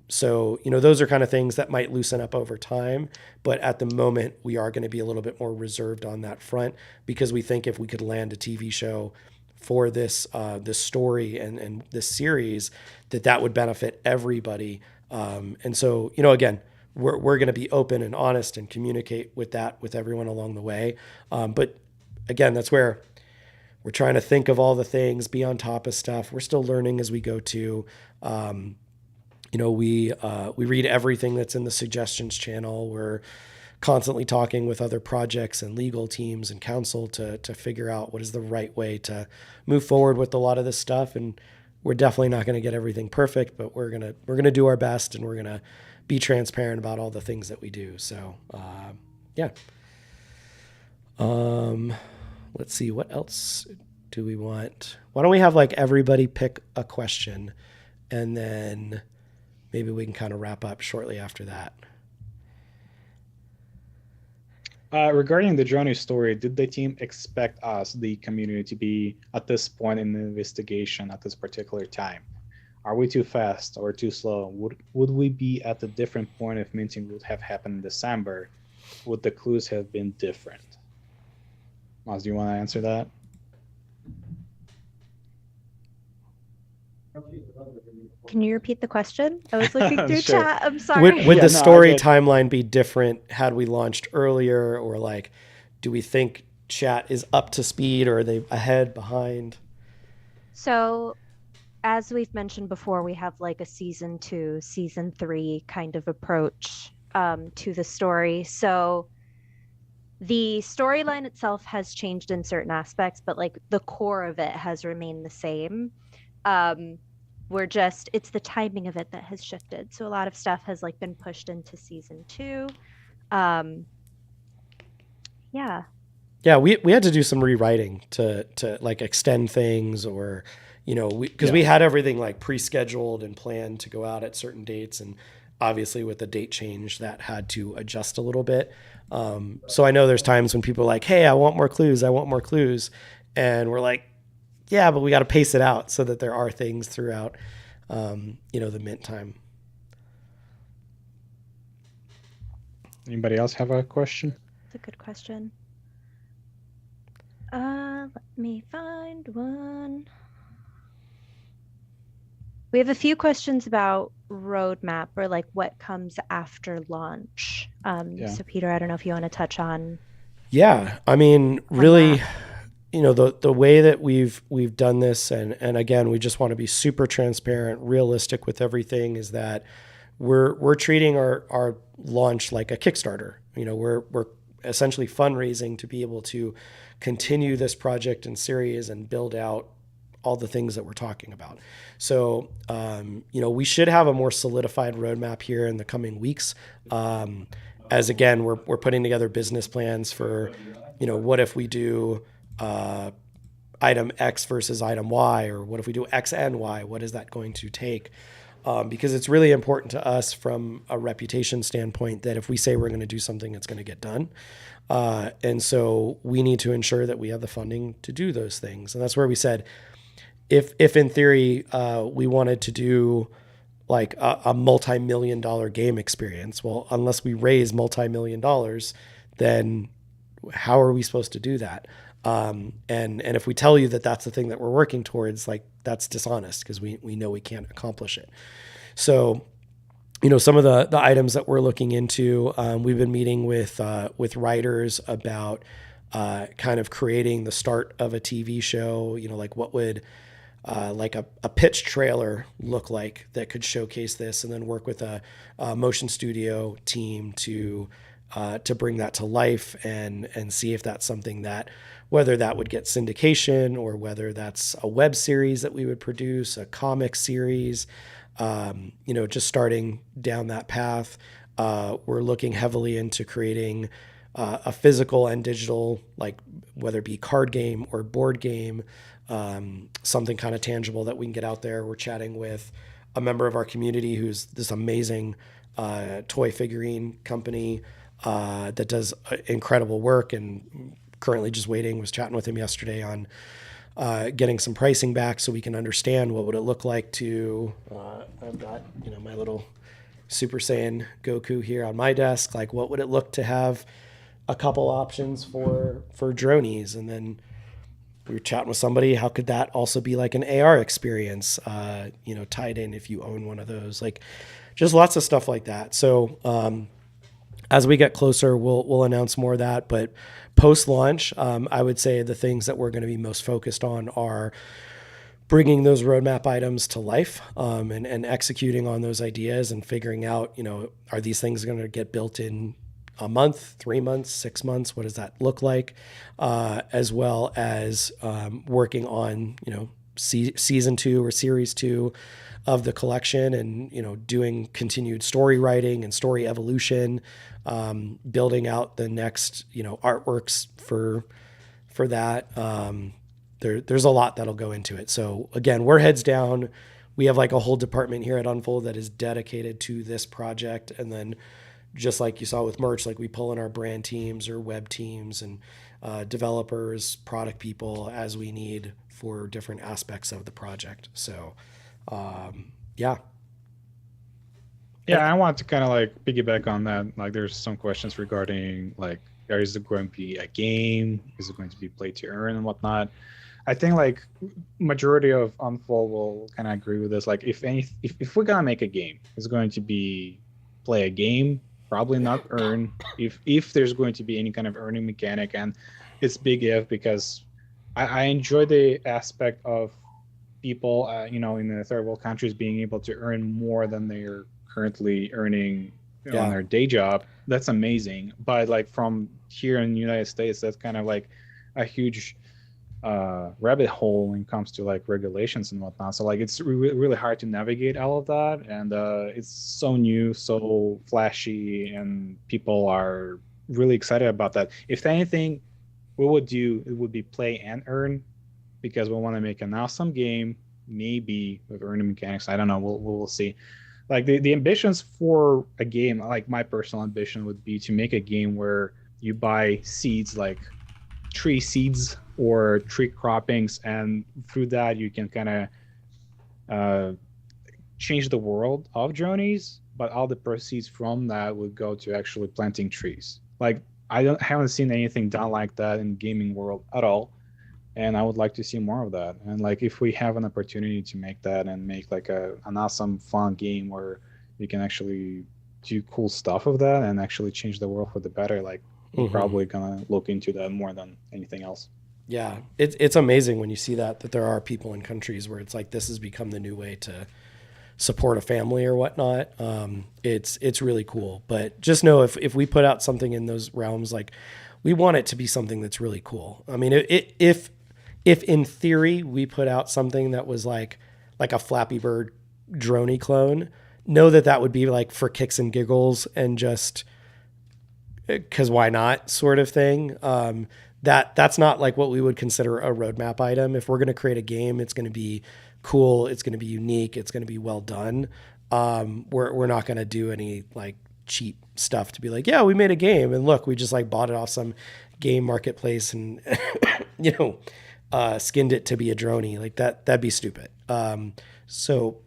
So, those are kind of things that might loosen up over time, but at the moment we are going to be a little bit more reserved on that front, because we think if we could land a TV show for this story and this series, that would benefit everybody. And so, again, we're going to be open and honest and communicate with everyone along the way. But again, that's where we're trying to think of all the things, be on top of stuff. We're still learning as we go too. We read everything that's in the suggestions channel. We're constantly talking with other projects and legal teams and counsel to figure out what is the right way to move forward with a lot of this stuff. And we're definitely not going to get everything perfect, but we're gonna do our best, and we're gonna be transparent about all the things that we do. So yeah. Let's see, what else do we want? Why don't we have like everybody pick a question, and then maybe we can kind of wrap up shortly after that. Regarding the Droney story, did the team expect us, the community, to be at this point in the investigation at this particular time? Are we too fast or too slow? Would we be at a different point if minting would have happened in December? Would the clues have been different? Maz, do you want to answer that? Can you repeat the question? I was looking through Sure. chat. I'm sorry. Would Yeah, the no, I story get- timeline be different had we launched earlier, or like, do we think chat is up to speed, or are they ahead, behind? So, as we've mentioned before, we have like a season 2, season 3 kind of approach to the story. So the storyline itself has changed in certain aspects, but like the core of it has remained the same. It's the timing of it that has shifted. So a lot of stuff has like been pushed into season 2. Yeah. Yeah, we had to do some rewriting to like extend things, or because we had everything like pre-scheduled and planned to go out at certain dates, and obviously with the date change that had to adjust a little bit. So I know there's times when people are like, hey, I want more clues, and we're like, yeah, but we got to pace it out so that there are things throughout the mint time. Anybody else have a question? That's a good question. Let me find one. We have a few questions about roadmap, or like what comes after launch. So Peter, I don't know if you want to touch on. Yeah, I mean, really, the way that we've done this, and again, we just want to be super transparent, realistic with everything, is that we're treating our launch like a Kickstarter. We're essentially fundraising to be able to continue this project and series and build out all the things that we're talking about. So, we should have a more solidified roadmap here in the coming weeks. As again, we're putting together business plans for, what if we do item X versus item Y, or what if we do X and Y? What is that going to take? Because it's really important to us from a reputation standpoint that if we say we're going to do something, it's going to get done. And so we need to ensure that we have the funding to do those things. And that's where we said, if in theory, we wanted to do like a multi-million-dollar game experience, well, unless we raise multi-million-dollars, then how are we supposed to do that? And if we tell you that that's the thing that we're working towards, like that's dishonest because we know we can't accomplish it. So, some of the items that we're looking into, we've been meeting with writers about kind of creating the start of a TV show, like what would like a pitch trailer look like that could showcase this, and then work with a motion studio team to bring that to life and see if that's something that, whether that would get syndication or whether that's a web series that we would produce, a comic series, just starting down that path. We're looking heavily into creating a physical and digital, like whether it be card game or board game, something kind of tangible that we can get out there. We're chatting with a member of our community who's this amazing toy figurine company that does incredible work, and currently just waiting, was chatting with him yesterday on getting some pricing back so we can understand what would it look like to, I've got, my little Super Saiyan Goku here on my desk. Like what would it look to have a couple options for Dronies? And then we were chatting with somebody, how could that also be like an AR experience, tied in if you own one of those, like just lots of stuff like that. So, as we get closer, we'll announce more of that, but post-launch, I would say the things that we're going to be most focused on are bringing those roadmap items to life, and executing on those ideas and figuring out, are these things going to get built in a month, 3 months, 6 months? What does that look like? As well as working on, season 2 or series 2 of the collection, and, doing continued story writing and story evolution, building out the next, artworks for that. There's a lot that'll go into it. So again, we're heads down. We have like a whole department here at Unfold that is dedicated to this project. And then just like you saw with merch, like we pull in our brand teams or web teams and developers, product people as we need for different aspects of the project. So, yeah. Yeah, I want to kind of like piggyback on that. Like, there's some questions regarding like, is it going to be a game? Is it going to be play to earn and whatnot? I think like majority of Unfold will kind of agree with this. Like, if we're gonna make a game, it's going to be play a game, probably not earn. If there's going to be any kind of earning mechanic, and it's big if, because I enjoy the aspect of people, in the third world countries being able to earn more than they're currently earning on their day job. That's amazing. But like from here in the United States, that's kind of like a huge rabbit hole when it comes to like regulations and whatnot. So like it's really hard to navigate all of that, and it's so new, so flashy, and people are really excited about that. If anything, we would do, it would be play and earn, because we want to make an awesome game, maybe with earning mechanics. I don't know. We'll see. Like the ambitions for a game, like my personal ambition would be to make a game where you buy seeds, like tree seeds or tree croppings, and through that you can kind of change the world of Dronies, but all the proceeds from that would go to actually planting trees. Like I haven't seen anything done like that in the gaming world at all, and I would like to see more of that. And like if we have an opportunity to make that and make like an awesome fun game where you can actually do cool stuff of that and actually change the world for the better, like we're probably gonna look into that more than anything else. Yeah, it's amazing when you see that there are people in countries where it's like this has become the new way to support a family or whatnot. It's really cool. But just know if we put out something in those realms, like we want it to be something that's really cool. I mean, if if in theory we put out something that was like a Flappy Bird Droney clone, know that that would be like for kicks and giggles and just because why not sort of thing. That's not like what we would consider a roadmap item. If we're going to create a game, it's going to be cool. It's going to be unique. It's going to be well done. We're not going to do any like cheap stuff to be like, yeah, we made a game and look, we just like bought it off some game marketplace and skinned it to be a Droney. Like that'd be stupid. So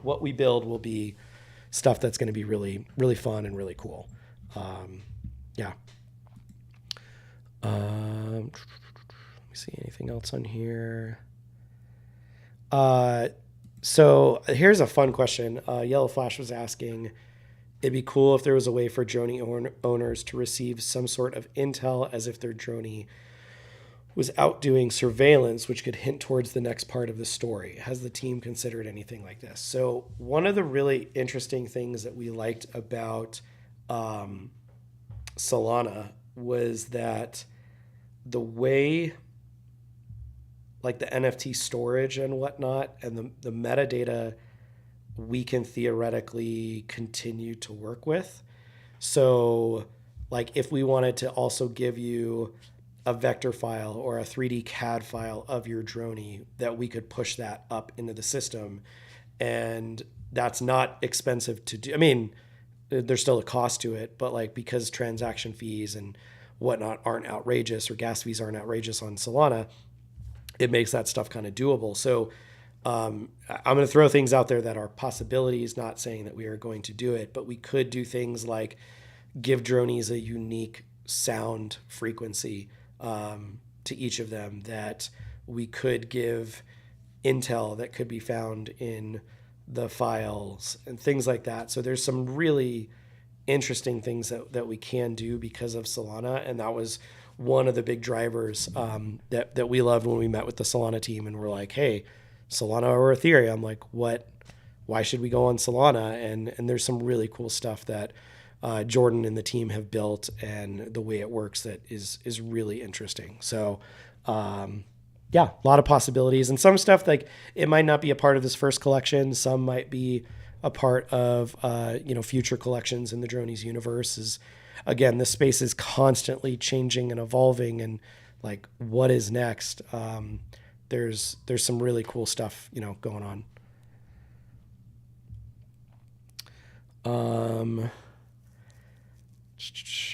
what we build will be stuff that's going to be really, really fun and really cool. Yeah. Let me see anything else on here. So here's a fun question. Yellow Flash was asking, it'd be cool if there was a way for Droney owners to receive some sort of intel as if their Droney was out doing surveillance, which could hint towards the next part of the story. Has the team considered anything like this? So one of the really interesting things that we liked about Solana was that the way like the NFT storage and whatnot and the metadata we can theoretically continue to work with. So like if we wanted to also give you a vector file or a 3D CAD file of your Droney, that we could push that up into the system. And that's not expensive to do. I mean, there's still a cost to it, but like because transaction fees and whatnot aren't outrageous or gas fees aren't outrageous on Solana, it makes that stuff kind of doable. So I'm going to throw things out there that are possibilities, not saying that we are going to do it, but we could do things like give Dronies a unique sound frequency to each of them, that we could give intel that could be found in the files and things like that. So there's some really interesting things that we can do because of Solana. And that was one of the big drivers that we loved when we met with the Solana team and we're like, hey, Solana or Ethereum, like why should we go on Solana? And there's some really cool stuff that Jordan and the team have built and the way it works that is really interesting. So yeah, a lot of possibilities and some stuff like it might not be a part of this first collection. Some might be a part of, future collections in the Dronies universe. Is again, this space is constantly changing and evolving and like what is next. There's some really cool stuff, going on.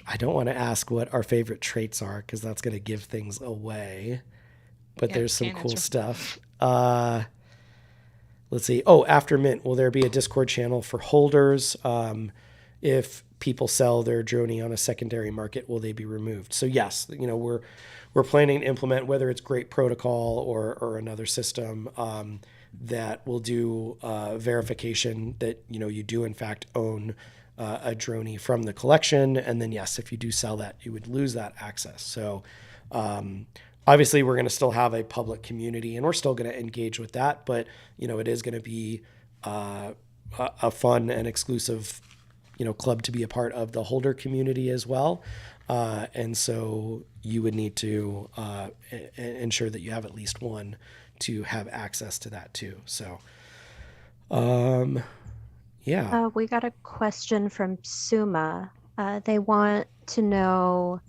I don't want to ask what our favorite traits are because that's going to give things away, but there's some cool stuff. Let's see. Oh, after mint, will there be a Discord channel for holders? If people sell their Droney on a secondary market, will they be removed? So yes, we're planning to implement, whether it's Great Protocol or another system that will do verification that you do in fact own a Droney from the collection. And then yes, if you do sell that, you would lose that access. So obviously we're going to still have a public community and we're still going to engage with that, but it is going to be a fun and exclusive club to be a part of the holder community as well. And so you would need to ensure that you have at least one to have access to that too. So yeah. We got a question from Suma. They want to know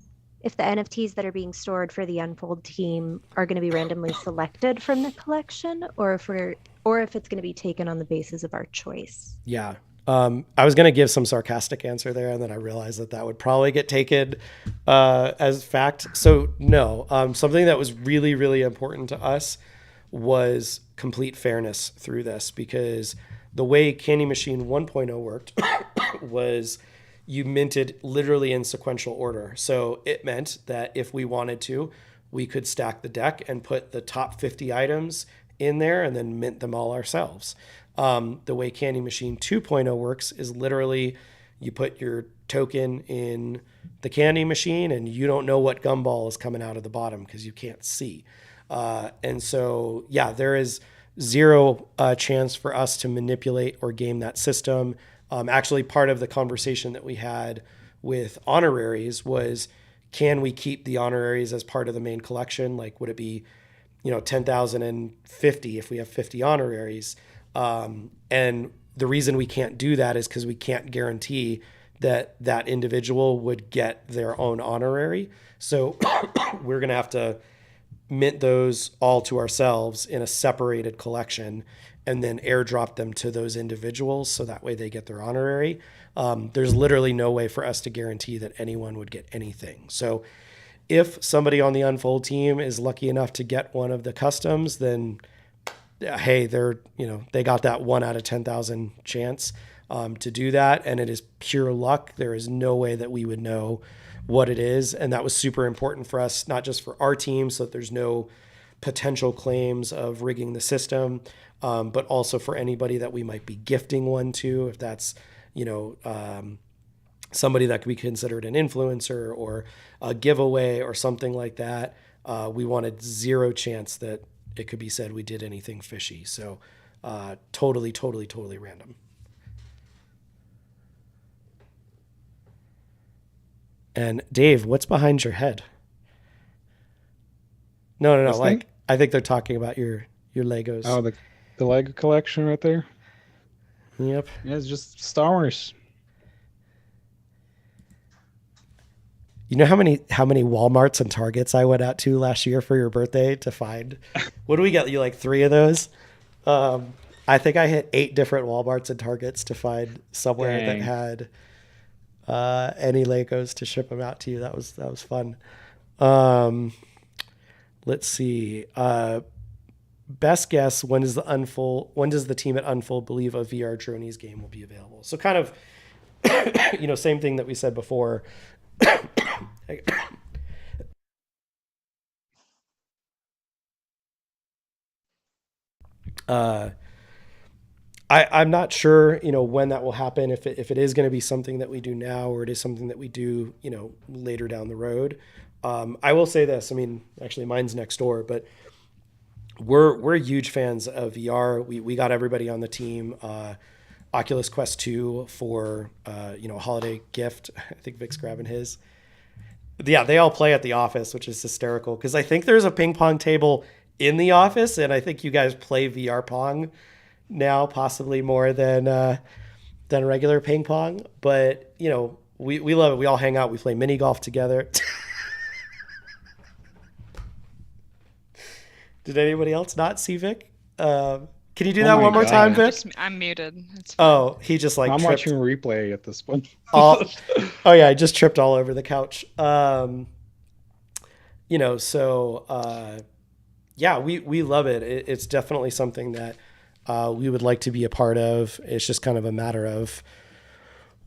if the NFTs that are being stored for the Unfold team are going to be randomly selected from the collection, or if it's going to be taken on the basis of our choice. Yeah. I was going to give some sarcastic answer there, and then I realized that would probably get taken as fact. So no, something that was really, really important to us was complete fairness through this, because the way Candy Machine 1.0 worked was you minted literally in sequential order. So it meant that if we wanted to, we could stack the deck and put the top 50 items in there and then mint them all ourselves. The way Candy Machine 2.0 works is literally you put your token in the candy machine and you don't know what gumball is coming out of the bottom because you can't see. And so, yeah, there is zero chance for us to manipulate or game that system. Actually, part of the conversation that we had with Honoraries was, can we keep the Honoraries as part of the main collection? Like, would it be 10,050 if we have 50 honoraries. And the reason we can't do that is because we can't guarantee that that individual would get their own honorary. So we're going to have to mint those all to ourselves in a separated collection and then airdrop them to those individuals so that way they get their honorary. There's literally no way for us to guarantee that anyone would get anything. So if somebody on the Unfold team is lucky enough to get one of the customs, then hey, they got that 1 out of 10,000 chance to do that. And it is pure luck. There is no way that we would know what it is. And that was super important for us, not just for our team, so that there's no potential claims of rigging the system, but also for anybody that we might be gifting one to, if that's, somebody that could be considered an influencer or a giveaway or something like that. We wanted zero chance that it could be said we did anything fishy. So totally random. And Dave, what's behind your head? No. This Like, thing? I think they're talking about your Legos. Oh, the Lego collection right there. Yep. Yeah, it's just Star Wars. You know how many Walmarts and Targets I went out to last year for your birthday to find? What do we get? You like 3 of those? I think I hit 8 different Walmarts and Targets to find somewhere Dang. that had any Legos to ship them out to you. That was fun. Let's see. Best guess, when does the team at Unfold believe a VR Dronies game will be available? So kind of, same thing that we said before. I'm not sure, when that will happen, if it is going to be something that we do now or it is something that we do, later down the road. I will say this. I mean, actually mine's next door, but we're huge fans of VR. We got everybody on the team, Oculus Quest 2 for, a holiday gift. I think Vic's grabbing his. Yeah, they all play at the office, which is hysterical because I think there's a ping pong table in the office, and I think you guys play VR pong now, possibly more than regular ping pong. But we love it. We all hang out. We play mini golf together. Did anybody else not see Vic? Can you do that my one more God. time, Vic? I'm muted. It's fine. Oh, he just I'm tripped. watching replay at this point. Oh yeah, I just tripped all over the couch. Yeah, we love it. It's definitely something that we would like to be a part of. It's just kind of a matter of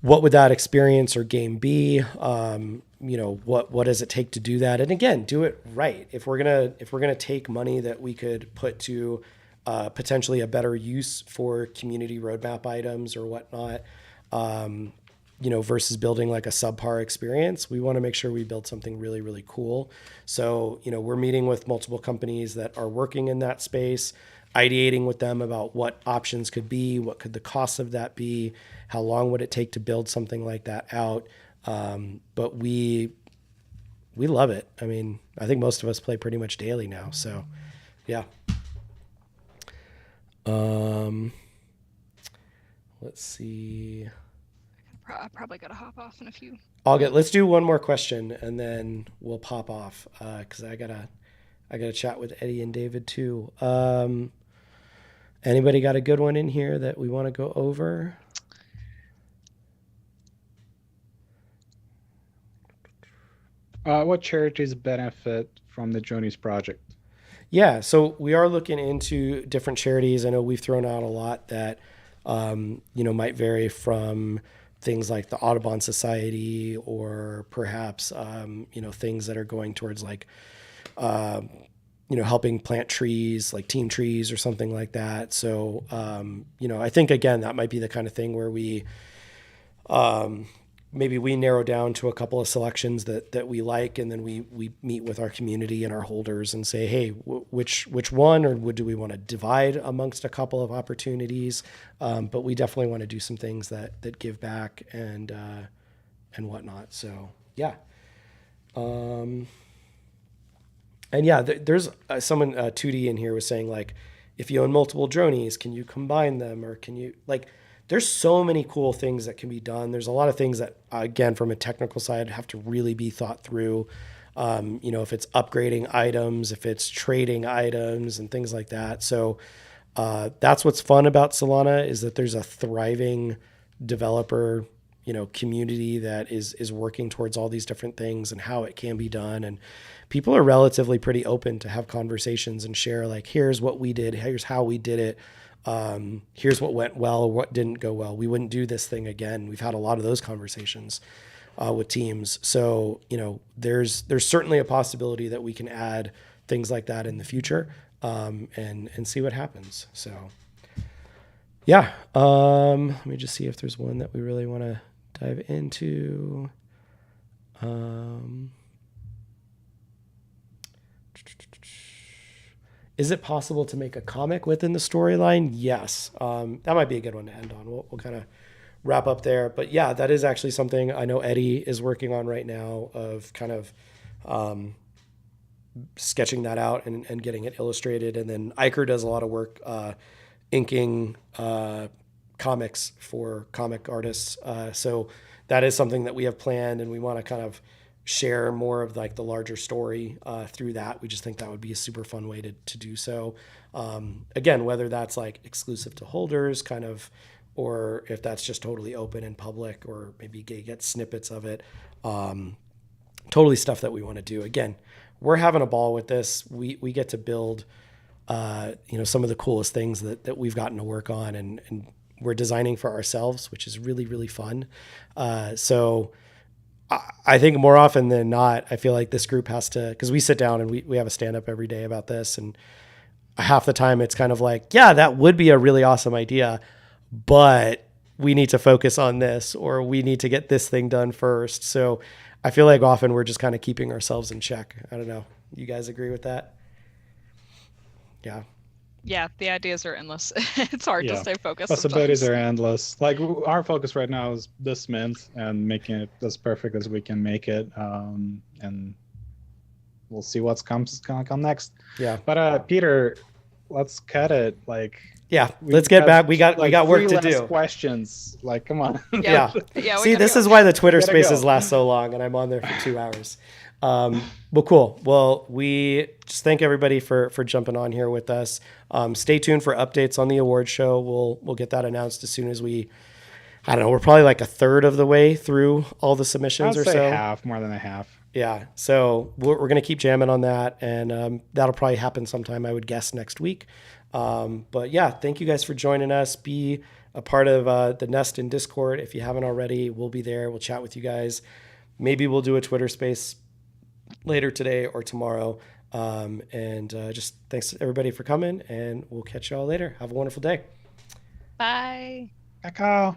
what would that experience or game be? What does it take to do that? And again, do it right. If we're gonna take money that we could put to potentially a better use for community roadmap items or whatnot, versus building like a subpar experience, we want to make sure we build something really, really cool. So, we're meeting with multiple companies that are working in that space, ideating with them about what options could be, what could the cost of that be, how long would it take to build something like that out. But we love it. I mean, I think most of us play pretty much daily now. So yeah. Let's see. I probably gotta hop off in a few. Let's do one more question and then we'll pop off. Cause I gotta chat with Eddie and David too. Anybody got a good one in here that we want to go over? What charities benefit from the Dronies project? Yeah, so we are looking into different charities. I know we've thrown out a lot that, might vary from things like the Audubon Society or perhaps, things that are going towards like, helping plant trees, like team trees or something like that. So, I think, again, that might be the kind of thing where we maybe we narrow down to a couple of selections that we like, and then we meet with our community and our holders and say, hey, which one, or do we want to divide amongst a couple of opportunities? But we definitely want to do some things that give back and whatnot. So yeah. And yeah, there's someone 2D in here was saying like, if you own multiple Dronies, can you combine them, or can you like? There's so many cool things that can be done. There's a lot of things that, again, from a technical side, have to really be thought through. If it's upgrading items, if it's trading items, and things like that. So that's what's fun about Solana, is that there's a thriving developer community that is working towards all these different things and how it can be done. And people are relatively pretty open to have conversations and share like, here's what we did, here's how we did it, here's what went well, what didn't go well, we wouldn't do this thing again. We've had a lot of those conversations with teams. So there's certainly a possibility that we can add things like that in the future, and see what happens. So yeah, let me just see if there's one that we really want to dive into. Is it possible to make a comic within the storyline? Yes. That might be a good one to end on. We'll kind of wrap up there. But yeah, that is actually something I know Eddie is working on right now, of kind of sketching that out and getting it illustrated. And then Iker does a lot of work inking comics for comic artists. So that is something that we have planned, and we want to kind of share more of like the larger story through that. We just think that would be a super fun way to do so. Again, whether that's like exclusive to holders kind of, or if that's just totally open in public, or maybe get snippets of it. Totally stuff that we want to do. Again, we're having a ball with this. We get to build some of the coolest things that we've gotten to work on, and we're designing for ourselves, which is really, really fun. So I think more often than not, I feel like this group has to, because we sit down and we have a stand-up every day about this, and half the time it's kind of like, yeah, that would be a really awesome idea, but we need to focus on this, or we need to get this thing done first. So I feel like often we're just kind of keeping ourselves in check. I don't know. You guys agree with that? Yeah. Yeah, the ideas are endless. It's hard to stay focused. Possibilities sometimes. are endless. Like our focus right now is this mint and making it as perfect as we can make it. And we'll see what's gonna come next. Yeah. But Peter, let's cut it. Like, yeah, let's get back. We got work to do. Questions. Like, come on. Yeah. See, this is why the Twitter Spaces last so long, and I'm on there for 2 hours. Well, cool. Well, we just thank everybody for jumping on here with us. Stay tuned for updates on the award show. We'll get that announced as soon as I don't know, we're probably like a third of the way through all the submissions, I'd say half, more than a half. Yeah. So we're going to keep jamming on that, and that'll probably happen sometime, I would guess, next week. But yeah, thank you guys for joining us. Be a part of the Nest in Discord. If you haven't already, we'll be there. We'll chat with you guys. Maybe we'll do a Twitter space later today or tomorrow. Just thanks everybody for coming, and we'll catch you all later. Have a wonderful day. Bye. Cacao.